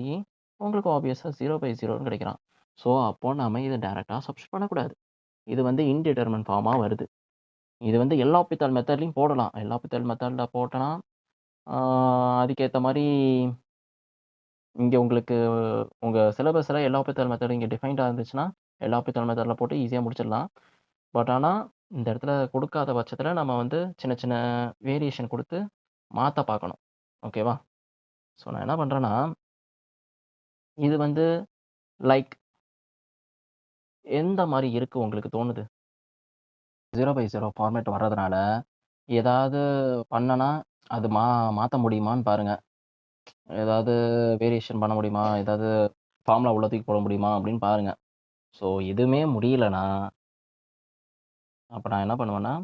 உங்களுக்கு ஆப்வியஸாக 0/0ன்னு கிடைக்கிறான். ஸோ அப்போது நம்ம இதை டேரெக்டாக சப்ஸ்டிட் பண்ணக்கூடாது. இது வந்து இன்டிடெர்மினன்ட் ஃபார்மாக வருது. இது வந்து எல் ஹாஸ்பிட்டல் மெத்தட்லையும் போடலாம். எல் ஹாஸ்பிட்டல் மெத்தடில் போட்டோன்னா அதுக்கேற்ற மாதிரி இங்கே உங்களுக்கு உங்கள் சிலபஸில் எல் ஹாஸ்பிட்டல் மெத்தட் இங்கே டிஃபைன்டாக இருந்துச்சுன்னா எல் ஹாஸ்பிட்டல் மெத்தடில் போட்டு ஈஸியாக முடிச்சிடலாம். பட் ஆனால் இந்த இடத்துல கொடுக்காத பட்சத்தில் நம்ம வந்து சின்ன சின்ன வேரியேஷன் கொடுத்து மாற்ற பார்க்கணும். ஓகேவா? ஸோ நான் என்ன பண்ணுறேன்னா இது வந்து லைக் எந்த மாதிரி இருக்குது உங்களுக்கு தோணுது? 0/0 ஃபார்மேட் வர்றதுனால ஏதாவது பண்ணனா அது மாற்ற முடியுமான்னு பாருங்கள். ஏதாவது வேரியேஷன் பண்ண முடியுமா? ஏதாவது ஃபார்முலா உள்ள தூக்கி போட முடியுமா? அப்படின்னு பாருங்கள். ஸோ எதுவுமே முடியலன்னா அப்போ நான் என்ன பண்ணுவேன்னா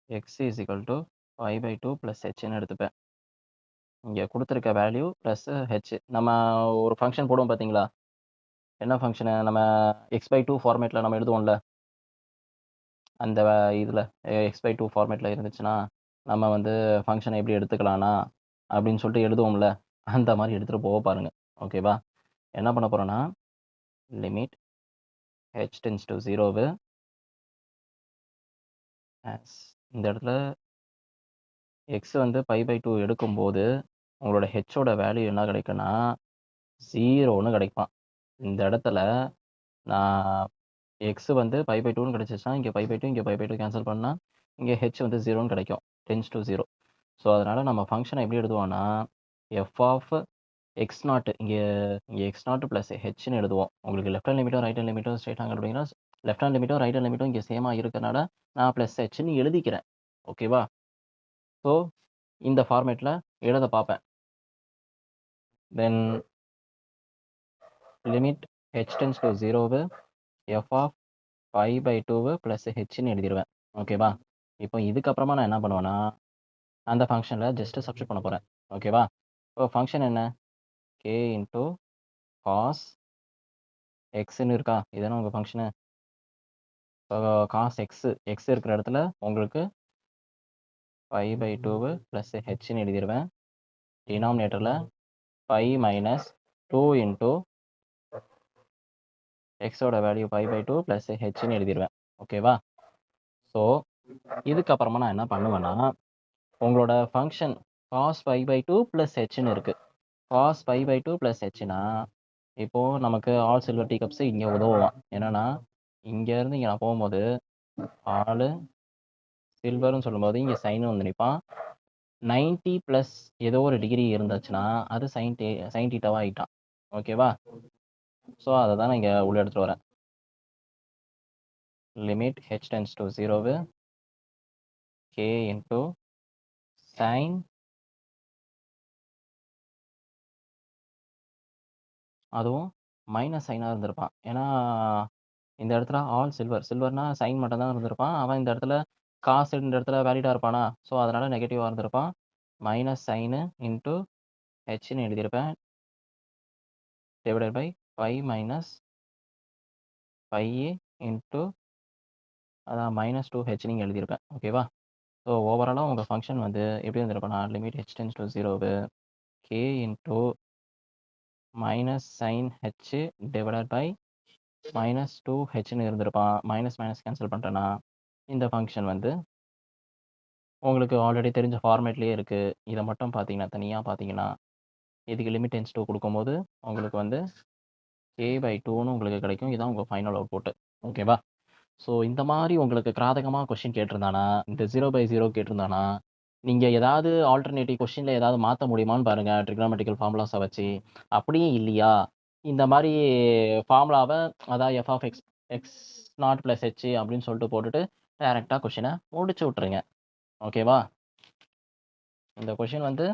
x π/2 + hன்னு எடுத்துப்பேன். இங்கே கொடுத்துருக்க வேல்யூ ப்ளஸ் ஹெச். நம்ம ஒரு ஃபங்க்ஷன் போடுவோம் பார்த்தீங்களா? என்ன ஃபங்க்ஷனு? நம்ம x/2 ஃபார்மேட்டில் நம்ம எழுதுவோம்ல, அந்த இதில் x/2 ஃபார்மேட்டில் இருந்துச்சுன்னா நம்ம வந்து ஃபங்க்ஷனை எப்படி எடுத்துக்கலாம்னா அப்படின்னு சொல்லிட்டு எழுதுவோம்ல, அந்த மாதிரி எடுத்துகிட்டு போக பாருங்கள். ஓகேவா? என்ன பண்ண போகிறோன்னா லிமிட் h டென்ஸ் டு 0 இந்த இடத்துல x வந்து π/2 எடுக்கும்போது உங்களோட ஹெச்சோட வேல்யூ என்ன கிடைக்குன்னா 0ன்னு கிடைக்கும். இந்த இடத்துல நான் x வந்து π/2ன்னு கிடைச்சிச்சுன்னா இங்கே π/2 இங்கே π/2 கேன்சல் பண்ணால் இங்கே h வந்து 0ன்னு கிடைக்கும். Tense to 0. ஸோ அதனால் நம்ம ஃபங்க்ஷனை எப்படி எழுதுவோம்னா f ஆஃப் x0 இங்கே x0 ப்ளஸ் ஹெச்னு எழுதுவோம். உங்களுக்கு லெஃப்ட் ஹேண்ட் லிமிட்டும் ரைட் ஹேண்ட் லிமிட்டும் ஸ்ட்ரைட் ஹேண்ட் அப்படின்னா லெஃப்ட் ஹேண்ட் லிமிட்டும் ரைட் ஹேண்ட் லிமிட்டும் இங்கே சேமாக இருக்கிறனால நான் ப்ளஸ் ஹெச்னு எழுதிக்கிறேன். ஓகேவா? ஸோ இந்த ஃபார்மேட்டில் எழுத பார்ப்பேன். Then limit h tends to 0 f of π/2 plus ஹெச்னு எழுதிடுவேன். ஓகேவா? இப்போ இதுக்கப்புறமா நான் என்ன பண்ணுவேன்னா அந்த ஃபங்க்ஷனில் ஜஸ்ட்டு சப்ஸ்டிட் பண்ண போகிறேன். ஓகேவா? இப்போ ஃபங்க்ஷன் என்ன k இன்ட்டு காஸ் எக்ஸ்ன்னு இருக்கா? இதுதானே உங்கள் ஃபங்க்ஷனு. ஸோ காஸ் எக்ஸ் இருக்கிற இடத்துல உங்களுக்கு π/2 ப்ளஸ் ஹெச்னு எழுதிடுவேன். டினாமினேட்டரில் π மைனஸ் 2 இன்ட்டு எக்ஸோட வேல்யூ π/2 ப்ளஸ் ஹெச்னு எழுதிடுவேன். ஓகேவா? ஸோ இதுக்கப்புறமா நான் என்ன பண்ணுவேன்னா உங்களோட ஃபங்க்ஷன் காஸ் π/2 ப்ளஸ் ஹெச்னு இருக்குது. காஸ் π/2 ப்ளஸ் ஹெச்னா இப்போது நமக்கு ஆல் சில்வர் டீ கப்ஸு இங்கே உதவுவான். என்னென்னா இங்கேருந்து இங்கே நான் போகும்போது ஆல் சில்வர்னு சொல்லும்போது இங்கே சைனு வந்து நிற்பான். 90 ப்ளஸ் ஏதோ ஒரு டிகிரி இருந்துச்சுன்னா அது சைன் டீட்டாவாக ஆகிட்டான். ஓகேவா? ஸோ அதை தான் நான் இங்கே உள்ள எடுத்துகிட்டு வரேன். Limit h tends to 0 k into sine அதுவும் மைனஸ் சைனாக இருந்திருப்பான். ஏன்னா இந்த இடத்துல ஆல் சில்வர்னா சைன் மட்டும் தான் இருந்திருப்பான். அவன் இந்த இடத்துல காசு இந்த இடத்துல வேலிடாக இருப்பானா, ஸோ அதனால் நெகட்டிவாக இருந்திருப்பான். மைனஸ் சைனு இன்ட்டு ஹெச்னு எழுதியிருப்பேன். Divided by by minus by into அதான் மைனஸ் 2h நீங்கள் எழுதியிருப்பேன். ஓகேவா? ஸோ ஓவராலாக உங்கள் ஃபங்க்ஷன் வந்து எப்படி இருந்திருப்பேன்னா limit h tends to 0 k into minus sine h divided by minus 2hன்னு இருந்திருப்பான். மைனஸ் மைனஸ் கேன்சல் பண்ணிட்டேன்னா இந்த ஃபங்க்ஷன் வந்து உங்களுக்கு ஆல்ரெடி தெரிஞ்ச ஃபார்மேட்லேயே இருக்குது. இதை மட்டும் பார்த்தீங்கன்னா தனியாக பார்த்தீங்கன்னா இதுக்கு லிமிட் டென்ஸ் 2 கொடுக்கும்போது உங்களுக்கு வந்து k/2ன்னு உங்களுக்கு கிடைக்கும். இதுதான் உங்கள் ஃபைனல் அவுட்புட்டு. ஓகேவா? ஸோ இந்த மாதிரி உங்களுக்கு கிராதகமாக கொஷின் கேட்டிருந்தானா இந்த 0/0 கேட்டிருந்தானா நீங்கள் ஏதாவது ஆல்டர்னேட்டிவ் கொஷினில் ஏதாவது மாற்ற முடியுமான்னு பாருங்கள் ட்ரிக்னாமெட்ரிக்கல் ஃபார்முலாஸை வச்சு. அப்படியே இல்லையா இந்த மாதிரி ஃபார்முலாவை அதாவது f of x naught plus h அப்படின்னு சொல்லிட்டு போட்டுட்டு டேரெக்டாக கொஷினை முடிச்சு விட்ருங்க. ஓகேவா? இந்த கொஷின் வந்து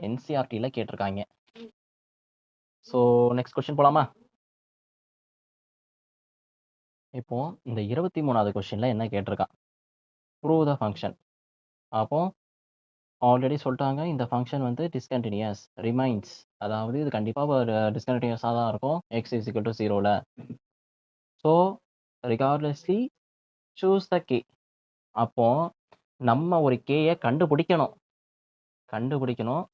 என்சிஆர்டியில் கேட்டிருக்காங்க. ஸோ நெக்ஸ்ட் கொஷின் போகலாமா? இப்போ இந்த 23வது கொஷினில் என்ன கேட்டிருக்கான்? Prove the function. அப்போ ஆல்ரெடி சொல்லிட்டாங்க இந்த ஃபங்க்ஷன் வந்து டிஸ்கண்டினியூஸ் ரிமைன்ஸ், அதாவது இது கண்டிப்பாக ஒரு டிஸ்கண்டினியூஸாக தான் இருக்கும் எக்ஸ் இஸ் ஈக்குவல் டு 0ல். So regardlessly choose the k. அப்போ நம்ம ஒரு கேயை கண்டுபிடிக்கணும்.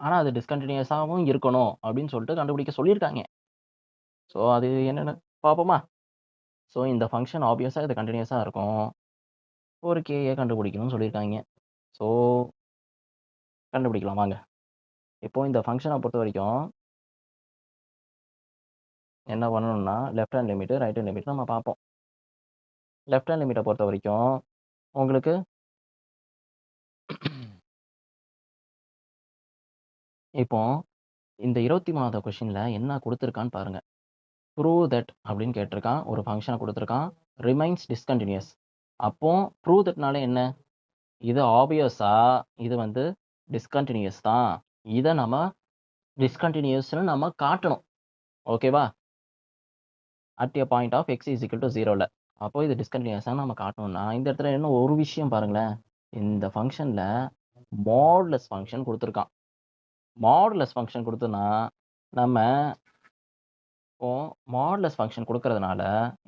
ஆனால் அது டிஸ்கண்டினியூஸாகவும் இருக்கணும் அப்படின்னு சொல்லிட்டு கண்டுபிடிக்க சொல்லியிருக்காங்க. ஸோ அது என்னென்னு பார்ப்போமா? ஸோ இந்த ஃபங்க்ஷன் ஆப்வியஸாக இது கண்டினியூஸாக இருக்கும். ஒரு கேயை கண்டுபிடிக்கணும்னு சொல்லியிருக்காங்க. ஸோ கண்டுபிடிக்கலாம் வாங்க. இப்போ இந்த ஃபங்க்ஷனை பொறுத்த வரைக்கும் என்ன பண்ணணும்னா left hand limit right hand limit நம்ம பார்ப்போம். லெஃப்ட் ஹேண்ட் லிமிட்டை பொறுத்த வரைக்கும் உங்களுக்கு இப்போ இந்த 23வது கொஷினில் என்ன கொடுத்துருக்கான்னு பாருங்கள். ப்ரூவ் தட் அப்படின்னு கேட்டிருக்கான். ஒரு ஃபங்க்ஷனை கொடுத்துருக்கான். Remains discontinues. அப்போ ப்ரூவ் தட்னால என்ன? இது ஆப்வியஸாக இது வந்து டிஸ்கண்டினியூஸ் தான். இதை நம்ம டிஸ்கண்டினியூஸ்னு நம்ம காட்டணும். ஓகேவா? At a point of x is equal to 0ல். அப்போ இது டிஸ்கண்டினியூஸாக நம்ம காட்டணும்னா இந்த இடத்துல என்ன ஒரு விஷயம் பாருங்களேன். இந்த ஃபங்க்ஷனில் மாடுலஸ் ஃபங்க்ஷன் கொடுத்துருக்கான். மாடுலஸ் ஃபங்க்ஷன் கொடுத்தோன்னா நம்ம இப்போ மாடுலஸ் ஃபங்க்ஷன் கொடுக்கறதுனால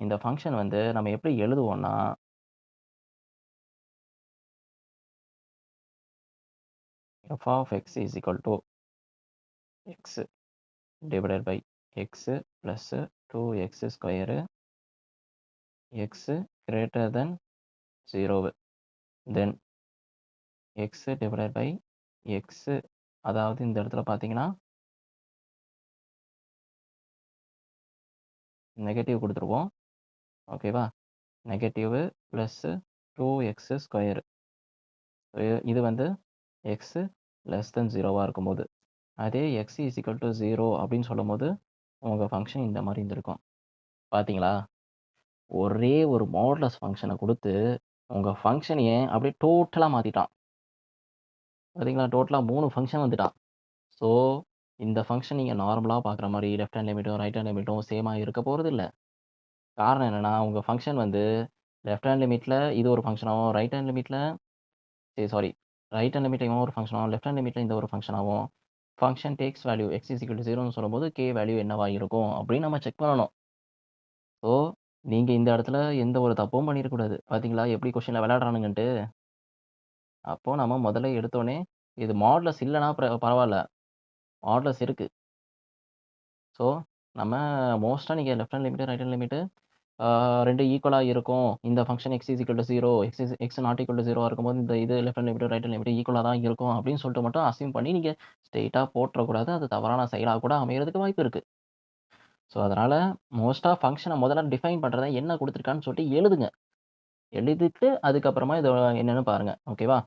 இந்த ஃபங்க்ஷன் வந்து நம்ம எப்படி எழுதுவோம்னா f of x is equal to x divided by x plus 2x square x greater than 0 then x divided by x, அதாவது இந்த இடத்துல பார்த்தீங்கன்னா நெகட்டிவ் கொடுத்துருவோம். ஓகேவா? Negative plus 2x². இது வந்து எக்ஸ் லெஸ் தென் 0வாக இருக்கும்போது, அதே எக்ஸ் இஸ் ஈக்குவல் டு 0 அப்படின்னு சொல்லும் போது உங்கள் ஃபங்க்ஷன் இந்த மாதிரி இருந்திருக்கும். பார்த்தீங்களா? ஒரே ஒரு மாடுலஸ் ஃபங்க்ஷனை கொடுத்து உங்கள் ஃபங்க்ஷனையே அப்படியே டோட்டலாக மாற்றிட்டான். பார்த்தீங்களா? டோட்டலாக 3 ஃபங்க்ஷன் வந்துட்டான். ஸோ இந்த ஃபங்க்ஷன் நீங்கள் நார்மலாக பார்க்குற மாதிரி லெஃப்ட் ஹேண்ட் லிமிட்டும் ரைட் ஹேண்ட் லிமிட்டும் சேமாக இருக்க போகிறது இல்லை. காரணம் என்னென்னா, உங்கள் ஃபங்க்ஷன் வந்து லெஃப்ட் ஹேண்ட் லிமிட்டில் இது ஒரு ஃபங்க்ஷனாகவும், ரைட் ஹேண்ட் லிமிட்டில் ரைட் ஹேண்ட் லிமிட்ல இவன் ஒரு ஃபங்க்ஷனாகவும், லெஃப்ட் ஹேண்ட் லிமிட்ல இந்த ஒரு ஃபங்க்ஷனாகவும், function takes value x is equal to 0ன்னு சொல்லும்போது கே வேல்யூ என்னவா இருக்கும் அப்படின்னு நம்ம செக் பண்ணணும். ஸோ நீங்கள் இந்த இடத்துல எந்த ஒரு தப்பும் பண்ணிடக்கூடாது. பார்த்தீங்களா எப்படி கொஷினில் விளையாடுறானுங்கன்ட்டு. அப்போது நம்ம முதல்ல எடுத்தோடனே இது மாடுலஸ் இல்லைன்னா பரவாயில்ல, மாடுலஸ் இருக்குது. ஸோ நம்ம மோஸ்ட்டாக நீங்கள் left hand limit right hand limit 2 ஈக்குவலாக இருக்கும். இந்த function X is equal to 0, X not equal to 0 இருக்கும்போது இந்த இது left hand limit right hand limit ஈக்குவலாக தான் இருக்கும் அப்படின்னு சொல்லிட்டு மட்டும் அஸ்யூம் பண்ணி நீங்கள் ஸ்ட்ரெயிட்டாக போட்டுறக்கூடாது. அது தவறான செயலாக கூட அமையறதுக்கு வாய்ப்பு இருக்குது. ஸோ அதனால் மோஸ்ட்டாக ஃபங்க்ஷனை முதல்ல டிஃபைன் பண்ணுறத என்ன கொடுத்துருக்கான்னு சொல்லிட்டு எழுதுங்க. எழுதிட்டு அதுக்கப்புறமா இது என்னென்னு பாருங்கள். ஓகேவா?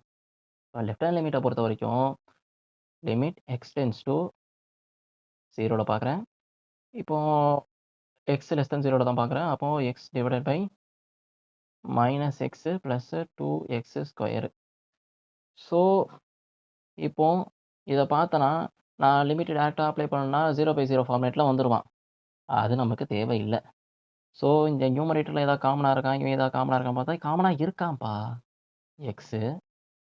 லெஃப்ட் ஹேண்ட் லிமிட்டை பொறுத்த வரைக்கும் லிமிட் எக்ஸ் டென்ஸ் டு 0ல பார்க்குறேன். இப்போ எக்ஸ் லெஸ் தென் 0ல தான் பார்க்குறேன். அப்போது x divided by minus x plus 2x². So இப்போ இதை பார்த்தனா நான் லிமிட் டேரெக்டாக அப்ளை பண்ணேன்னா 0/0 ஃபார்மேட்டில் வந்துடுவான். அது நமக்கு தேவையில்லை. ஸோ இந்த நியூமரேட்டரில் ஏதாவது காமனாக இருக்கான், இவன் ஏதாவது காமனாக இருக்கான் பார்த்தா காமனாக இருக்கான்ப்பா. எக்ஸு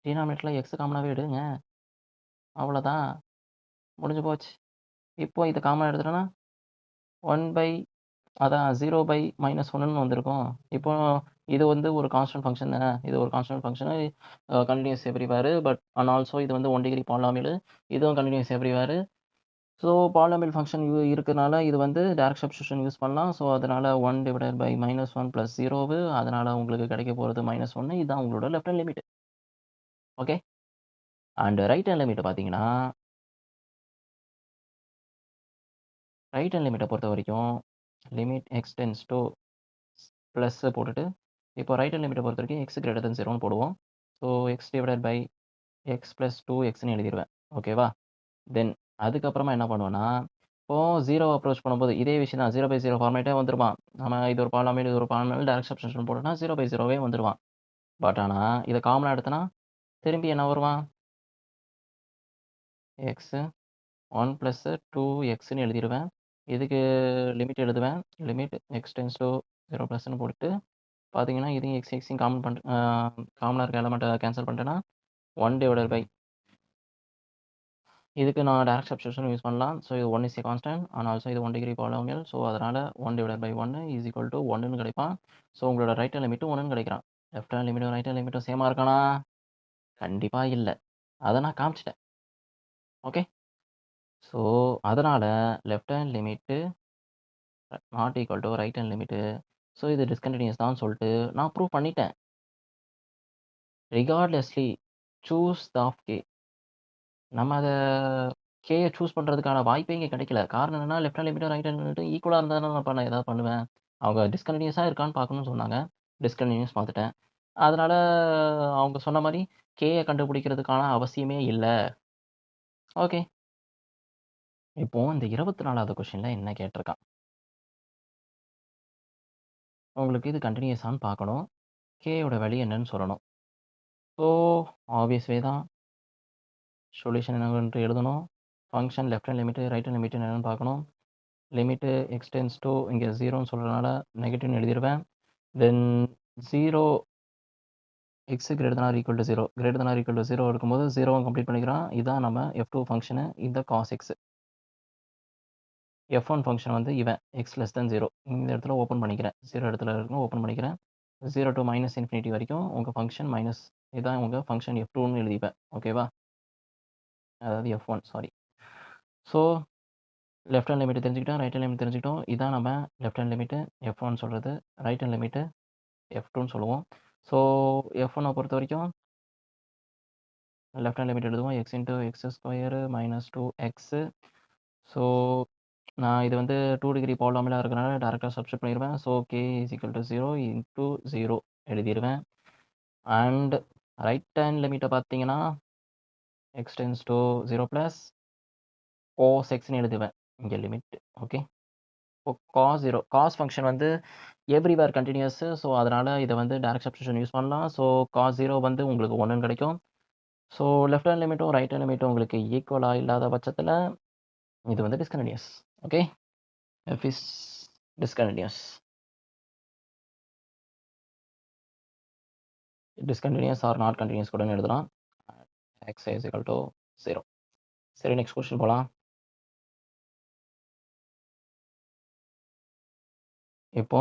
டினாமினேட்டரில் எக்ஸ் காமனாகவே எடுங்க. அவ்வளோதான், முடிஞ்சு போச்சு. இப்போ இது காமனாக எடுத்துட்டோன்னா 1 அதான் 0/-1ன்னு வந்திருக்கும். இப்போ இது வந்து ஒரு கான்ஸ்டன்ட் ஃபங்க்ஷன் தானே. இது ஒரு constant function, continuous everywhere. But and also இது வந்து 1 டிகிரி பாலினாமியல். இதுவும் continuous everywhere. So polynomial function இருக்கிறனால இது வந்து டைரக்ட் சப்ஸ்டிடியூஷன் யூஸ் பண்ணலாம். ஸோ அதனால் 1 டிவைடட் பை -1 + 0, அதனால் உங்களுக்கு கிடைக்க போகிறது -1. இதுதான் உங்களோட left hand limit. Okay. And right hand limit பார்த்தீங்கன்னா, ரைட் ஹேண்ட் லிமிட்டை பொறுத்த வரைக்கும் limit x tends to plus போட்டுட்டு, இப்போ ரைட் ஹேண்ட் லிமிட்டை பொறுத்த வரைக்கும் எக்ஸ் கிரேட்டர் தென் 0ன்னு போடுவோம். So x divided by x plus 2xன்னு எழுதிடுவேன். ஓகேவா? தென் அதுக்கப்புறமா என்ன பண்ணுவேன்னா, இப்போது 0 அப்ரோச் பண்ணும்போது இதே விஷயம் தான். 0/0 ஃபார்மேட்டே வந்துருவான். நம்ம இது ஒரு பாலினாமியல், இது ஒரு பாலினாமியல், டைரக்ட் சப்ஸ்டிடியூஷன் போட்டோம்னா 0/0வே வந்துருவான். பட் ஆனால் இதை காமனாக எடுத்தனா திரும்பி என்ன வருவான்? எக்ஸ் 1 ப்ளஸ் 2xன்னு எழுதிடுவேன். இதுக்கு லிமிட் எழுதுவேன். லிமிட் எக்ஸ் டென்ஸ் டு 0+ன்னு போட்டுட்டு பார்த்தீங்கன்னா, இதையும் எக்ஸையும் காமனாக இருக்க எலமெண்ட்டை கேன்சல் பண்ணிட்டேன்னா 1 டிவைடட் பை இதுக்கு நான் டைரக்ட் சப்ஸ்டிடியூஷன் யூஸ் பண்ணலாம். ஸோ இது 1 is a constant and also இது 1 டிகிரி பாலினாமியல். ஸோ அதனால் 1 divided by 1 is equal to 1ன்னு கிடைப்பான். ஸோ உங்களோட ரைட் ஹேண்ட் லிமிட்டும் 1ன்னு கிடைக்கிறான். லெஃப்ட் ஹேண்ட் லிமிட்டும் ரைட் ஹேண்ட் லிமிட்டும் சேமாக இருக்கானா? கண்டிப்பாக இல்லை. அதை நான் காமிச்சிட்டேன். ஓகே. ஸோ அதனால் left hand limit not equal to right hand limit. So இது டிஸ்கன்டினியூஸ் தான் சொல்லிட்டு நான் ப்ரூவ் பண்ணிட்டேன். ரிகார்ட்லெஸ்லி சூஸ் த ஆஃப் கே. நம்ம அதை கேயை சூஸ் பண்ணுறதுக்கான வாய்ப்பே இங்கே கிடைக்கல. காரணம் என்னன்னா, லெஃப்ட் ஹேண்ட் லிமிட்டும் ரைட் ஹேண்ட் லிமிட்டும் ஈக்குவலாக இருந்தால் தான் நான் ஏதாவது பண்ணுவேன். அவங்க டிஸ்கன்டினியூஸாக இருக்கான்னு பார்க்கணும்னு சொன்னாங்க. டிஸ்கன்டினியூஸ் பார்த்துட்டேன். அதனால் அவங்க சொன்ன மாதிரி கேயை கண்டுபிடிக்கிறதுக்கான அவசியமே இல்லை. ஓகே. இப்போ இந்த 24வது கொஸ்டினில் என்ன கேட்டிருக்கான்? உங்களுக்கு இது கன்டினியூஸான்னு பார்க்கணும். கேயோட வேல்யூ என்னன்னு சொல்லணும். ஸோ ஆப்வியஸ் வே தான். சொல்யூஷன் என்னன்னு எழுதணும். Function left hand limit right hand limit என்னன்னு பார்க்கணும். லிமிட்டு எக்ஸ் டென்ஸ் டு இங்கே 0ன்னு சொல்கிறதுனால நெகட்டிவ்னு எழுதிடுவேன். Then 0 x greater than or equal to 0 greater than or equal to 0 இருக்கும்போது 0வும் கம்ப்ளீட் பண்ணிக்கிறோம். இதுதான் நம்ம F2 ஃபங்க்ஷனு. இந்த காஸ் எக்ஸ். F1 ஃபங்க்ஷன் வந்து இவன் எக்ஸ் லெஸ் தென் 0. இந்த இடத்துல ஓப்பன் பண்ணிக்கிறேன். 0 இடத்துல இருக்கும் ஓப்பன் பண்ணிக்கிறேன். 0 டு -∞ வரைக்கும் உங்கள் ஃபங்க்ஷன் மைனஸ் இதுதான் உங்கள் ஃபங்க்ஷன் F2ன்னு எழுதிப்பேன். ஓகேவா? அதாவது F1 sorry. So left hand limit தெரிஞ்சுக்கிட்டோம், ரைட் ஹேண்ட் லிமிட் தெரிஞ்சுக்கிட்டோம். இதான் நம்ம லெஃப்ட் ஹேண்ட் லிமிட்டு F1 சொல்கிறது. ரைட் ஹேண்ட் லிமிட்டு F2ன்னு சொல்லுவோம். ஸோ F1 பொறுத்த வரைக்கும் லெஃப்ட் ஹேண்ட் லிமிட் எழுதுவோம். x into X square minus 2x. So நான் இது வந்து 2 டிகிரி பாலினாமியலா இருக்கனால டைரக்ட்டா சப்ஸ்டிட்யூட் பண்ணிருவேன். So k is equal to 0 into 0 எழுதிருவேன். அண்ட் ரைட் ஹேண்ட் லிமிட்ட பார்த்தீங்கன்னா, x tends to 0 plus cos xன்னு எழுதுவேன். இங்க லிமிட். ஓகே. இப்போ cos 0 cos ஃபங்ஷன் வந்து எவ்ரிவேர் கன்டினியூயஸ். ஸோ அதனால இத வந்து டைரக்ட் சப்ஸ்டிட்யூஷன் யூஸ் பண்ணலாம். ஸோ cos 0 வந்து உங்களுக்கு 1ன்னு கிடைக்கும். ஸோ லெஃப்ட் ஹேண்ட் லிமிட்டும், ரைட் ஹேண்ட் லிமிட்டும் உங்களுக்கு ஈக்குவலா இல்லாத பட்சத்தில இது வந்து discontinuous. Okay. f is டிஸ்கன்டினியூயஸ். டிஸ்கன்டினியூயஸ் or not continuous கூடன்னு எழுதலாம். x is equal to 0. சரி, நெக்ஸ்ட் கொஸ்டின் போலாம். இப்போ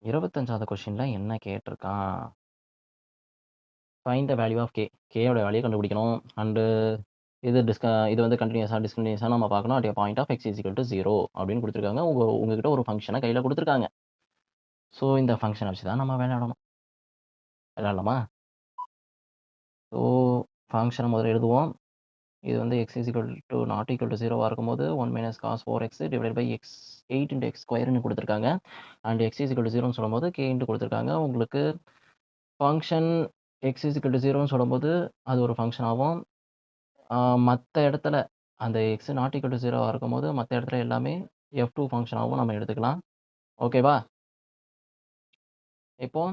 25வது கொஸ்டின்ல என்ன கேட்டிருக்கான்? Find the value of k. k யோட வேல்யூ கண்டுபிடிக்கணும். அண்ட் இது வந்து கன்டினியூயஸா, டிஸ்கன்டினியூஸா நம்ம பார்க்கணும். At a point of x is equal to 0 அப்படின்னு குடுத்துருக்காங்க. உங்ககிட்ட ஒரு ஃபங்ஷன கையில குடுத்துருக்காங்க. ஸோ இந்த ஃபங்ஷன வச்சு தான் நம்ம விளையாடணும். விளையாடலாமா? ஸோ ஃபங்ஷன முதல்ல எழுதுவோம். இது வந்து x is equal to not equal to 0வா இருக்கும்போது 1 minus cos 4x divided by x 8 into x ஸ்கொயர்னு குடுத்துருக்காங்க. And x is equal to 0ன்னு சொல்லும்போது k இன்டு குடுத்துருக்காங்க. உங்களுக்கு function x is equal to 0ன்னு சொல்லும்போது அது ஒரு ஃபங்ஷன் ஆவும். மத்த இடத்துல அந்த x நாட் ஈக்குவல் டூ 0வா இருக்கும்போது மத்த இடத்துல எல்லாமே f2 ஃபங்ஷனாவும் நம்ம எடுத்துக்கலாம். ஓகேவா? இப்போ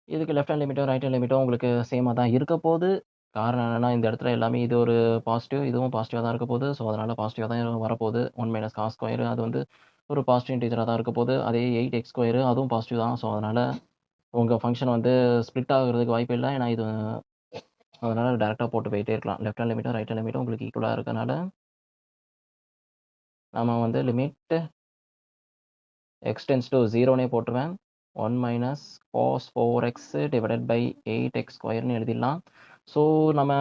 இதுக்கு லெஃப்ட் ஹேண்ட் லிமிட்டும், ரைட் ஹேண்ட் லிமிட்டும் உங்களுக்கு சேமா தான் இருக்கப்போது. காரணம் என்னன்னா, இந்த இடத்துல எல்லாமே இது ஒரு பாசிட்டிவ், இதுவும் பாசிட்டிவா தான் இருக்கப்போது. ஸோ, அதனால பாசிட்டிவா தான் வரப்போது. 1 மைனஸ் காஸ் ஸ்கொயர் அது வந்து ஒரு பாசிட்டிவ் இன்டிஜரா தான் இருக்கப்போது. அதே 8x ஸ்கொயர் அதுவும் பாசிட்டிவ் தான். ஸோ, அதனால உங்க ஃபங்ஷன் வந்து ஸ்ப்ளிட் ஆகுறதுக்கு வாய்ப்பு இல்ல. ஏன்னா இது அதனால டைரக்ட்டா போட்டு போயிட்டே இருக்கலாம். லெஃப்ட் ஹேண்ட் லிமிட்டும், ரைட் ஹேண்ட் லிமிட்டும் உங்களுக்கு ஈக்குவலா இருக்கனால நம்ம வந்து லிமிட் x டெண்ட்ஸ் டூ 0னே போட்டுருவேன். 1 minus cos 4x divided by 8x ஸ்கொயர்ன்னு எழுதிடலாம். ஸோ, நம்ம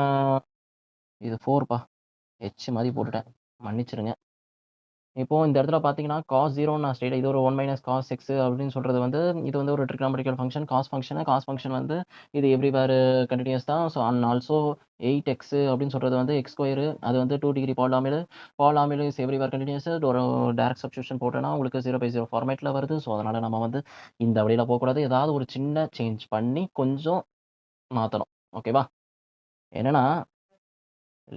இது 4பா. மாரி போட்டுட்டேன். மன்னிச்சிடுங்க. இப்போ இந்த இடத்துல பார்த்தீங்கன்னா, காஸ் 0ன்னு நான் இது ஒரு 1 மைனஸ் காஸ் x அப்படின்னு சொல்றது வந்து, இது வந்து ஒரு ட்ரிகோனோமெட்ரிக்கல் ஃபங்ஷன். காஸ் ஃபங்ஷன் வந்து இது எவ்ரிவேர் கன்டினியூயஸ் தான். ஸோ அண்ட் ஆல்சோ 8x அப்படின்னு சொல்றது வந்து x ஸ்கொயர். அது வந்து 2 degree polynomial. Polynomial is everywhere continuous. ஒரு டைரக்ட் சப்ஸ்டிட்யூஷன் போட்டோம்னா உங்களுக்கு 0/0 ஃபார்மேட்ல வருது. ஸோ அதனால நம்ம வந்து இந்த வழியில போகக்கூடாது. ஏதாவது ஒரு சின்ன சேஞ்ச் பண்ணி கொஞ்சம் மாத்தணும். ஓகேவா? என்னன்னா,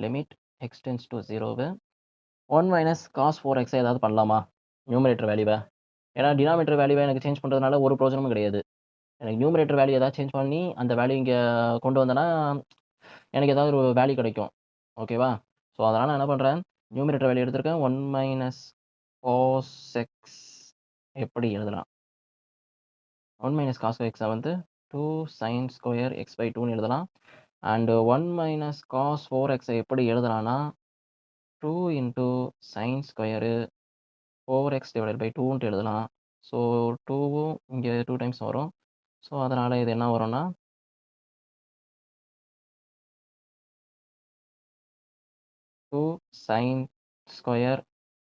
limit x tends to 0 1 minus cos 4x ஏதாவது பண்ணலாமா? நியூமரேட்டர் வேல்யூவ. ஏன்னா டினாமினேட்டர் வேல்யூவ எனக்கு சேஞ்ச் பண்றதுனால ஒரு பிரயோஜனமும் கிடையாது. எனக்கு நியூமரேட்டர் வேல்யூ ஏதாவது சேஞ்ச் பண்ணி அந்த வேல்யூ இங்க கொண்டு வந்தேன்னா, எனக்கு ஏதாவது ஒரு வேல்யூ கிடைக்கும். ஓகேவா? ஸோ அதனால நான் என்ன பண்றேன், நியூமரேட்டர் வேல்யூ எடுத்திருக்கேன். 1 மைனஸ் காஸ் x எப்படி எழுதலாம்? 1 மைனஸ் காஸ் x வந்து 2 சைன் ஸ்கொயர் x/2ன்னு எழுதலாம். அண்ட் 1 மைனஸ் காஸ் 4x எப்படி எழுதலாம்னா, 2 into sine square 4x divided by 2ன்ட்டு எழுதலாம். ஸோ 2வும் இங்க 2 டைம்ஸ் வரும். ஸோ அதனால இது என்ன வரும்னா, 2 சைன் ஸ்கொயர்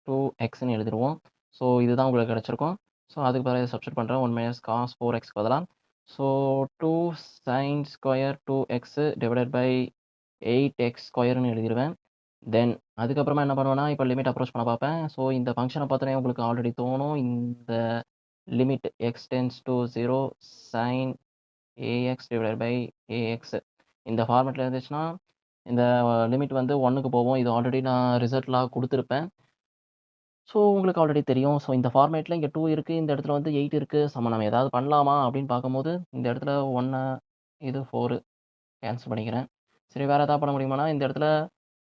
2xன்னு எழுதிருவோம். ஸோ இதுதான் உங்களுக்கு கிடைச்சிருக்கும். ஸோ அதுக்கு பதிலா இத சப்ஸ்டிட்யூட் பண்றேன். 1 மைனஸ் காஸ் 4x பதிலா. So 2 sine square 2x divided by 8x ஸ்கொயர்ன்னு எழுதிருவேன். தென் அதுக்கப்புறமா என்ன பண்ணுவேன்னா, இப்ப லிமிட் அப்ரோச் பண்ண பார்ப்பேன். ஸோ இந்த ஃபங்ஷன பார்த்தோனே உங்களுக்கு ஆல்ரெடி தோணும். இந்த limit x tends to 0 sine ax divided by ax இந்த ஃபார்மேட்ல இருந்துச்சுன்னா, இந்த லிமிட் வந்து 1க்கு போவும். இது ஆல்ரெடி நான் ரிசல்ட்ல குடுத்திருப்பேன். ஸோ உங்களுக்கு ஆல்ரெடி தெரியும். ஸோ இந்த ஃபார்மேட்ல இங்க 2 இருக்கு. இந்த இடத்துல வந்து 8 இருக்கு. நம்ம ஏதாவது பண்ணலாமா அப்படின்னு பார்க்கும்போது, இந்த இடத்துல 1 இது 4 கேன்சல் பண்ணிக்கிறேன். சரி, வேற ஏதாவது பண்ண முடியுமானா, இந்த இடத்துல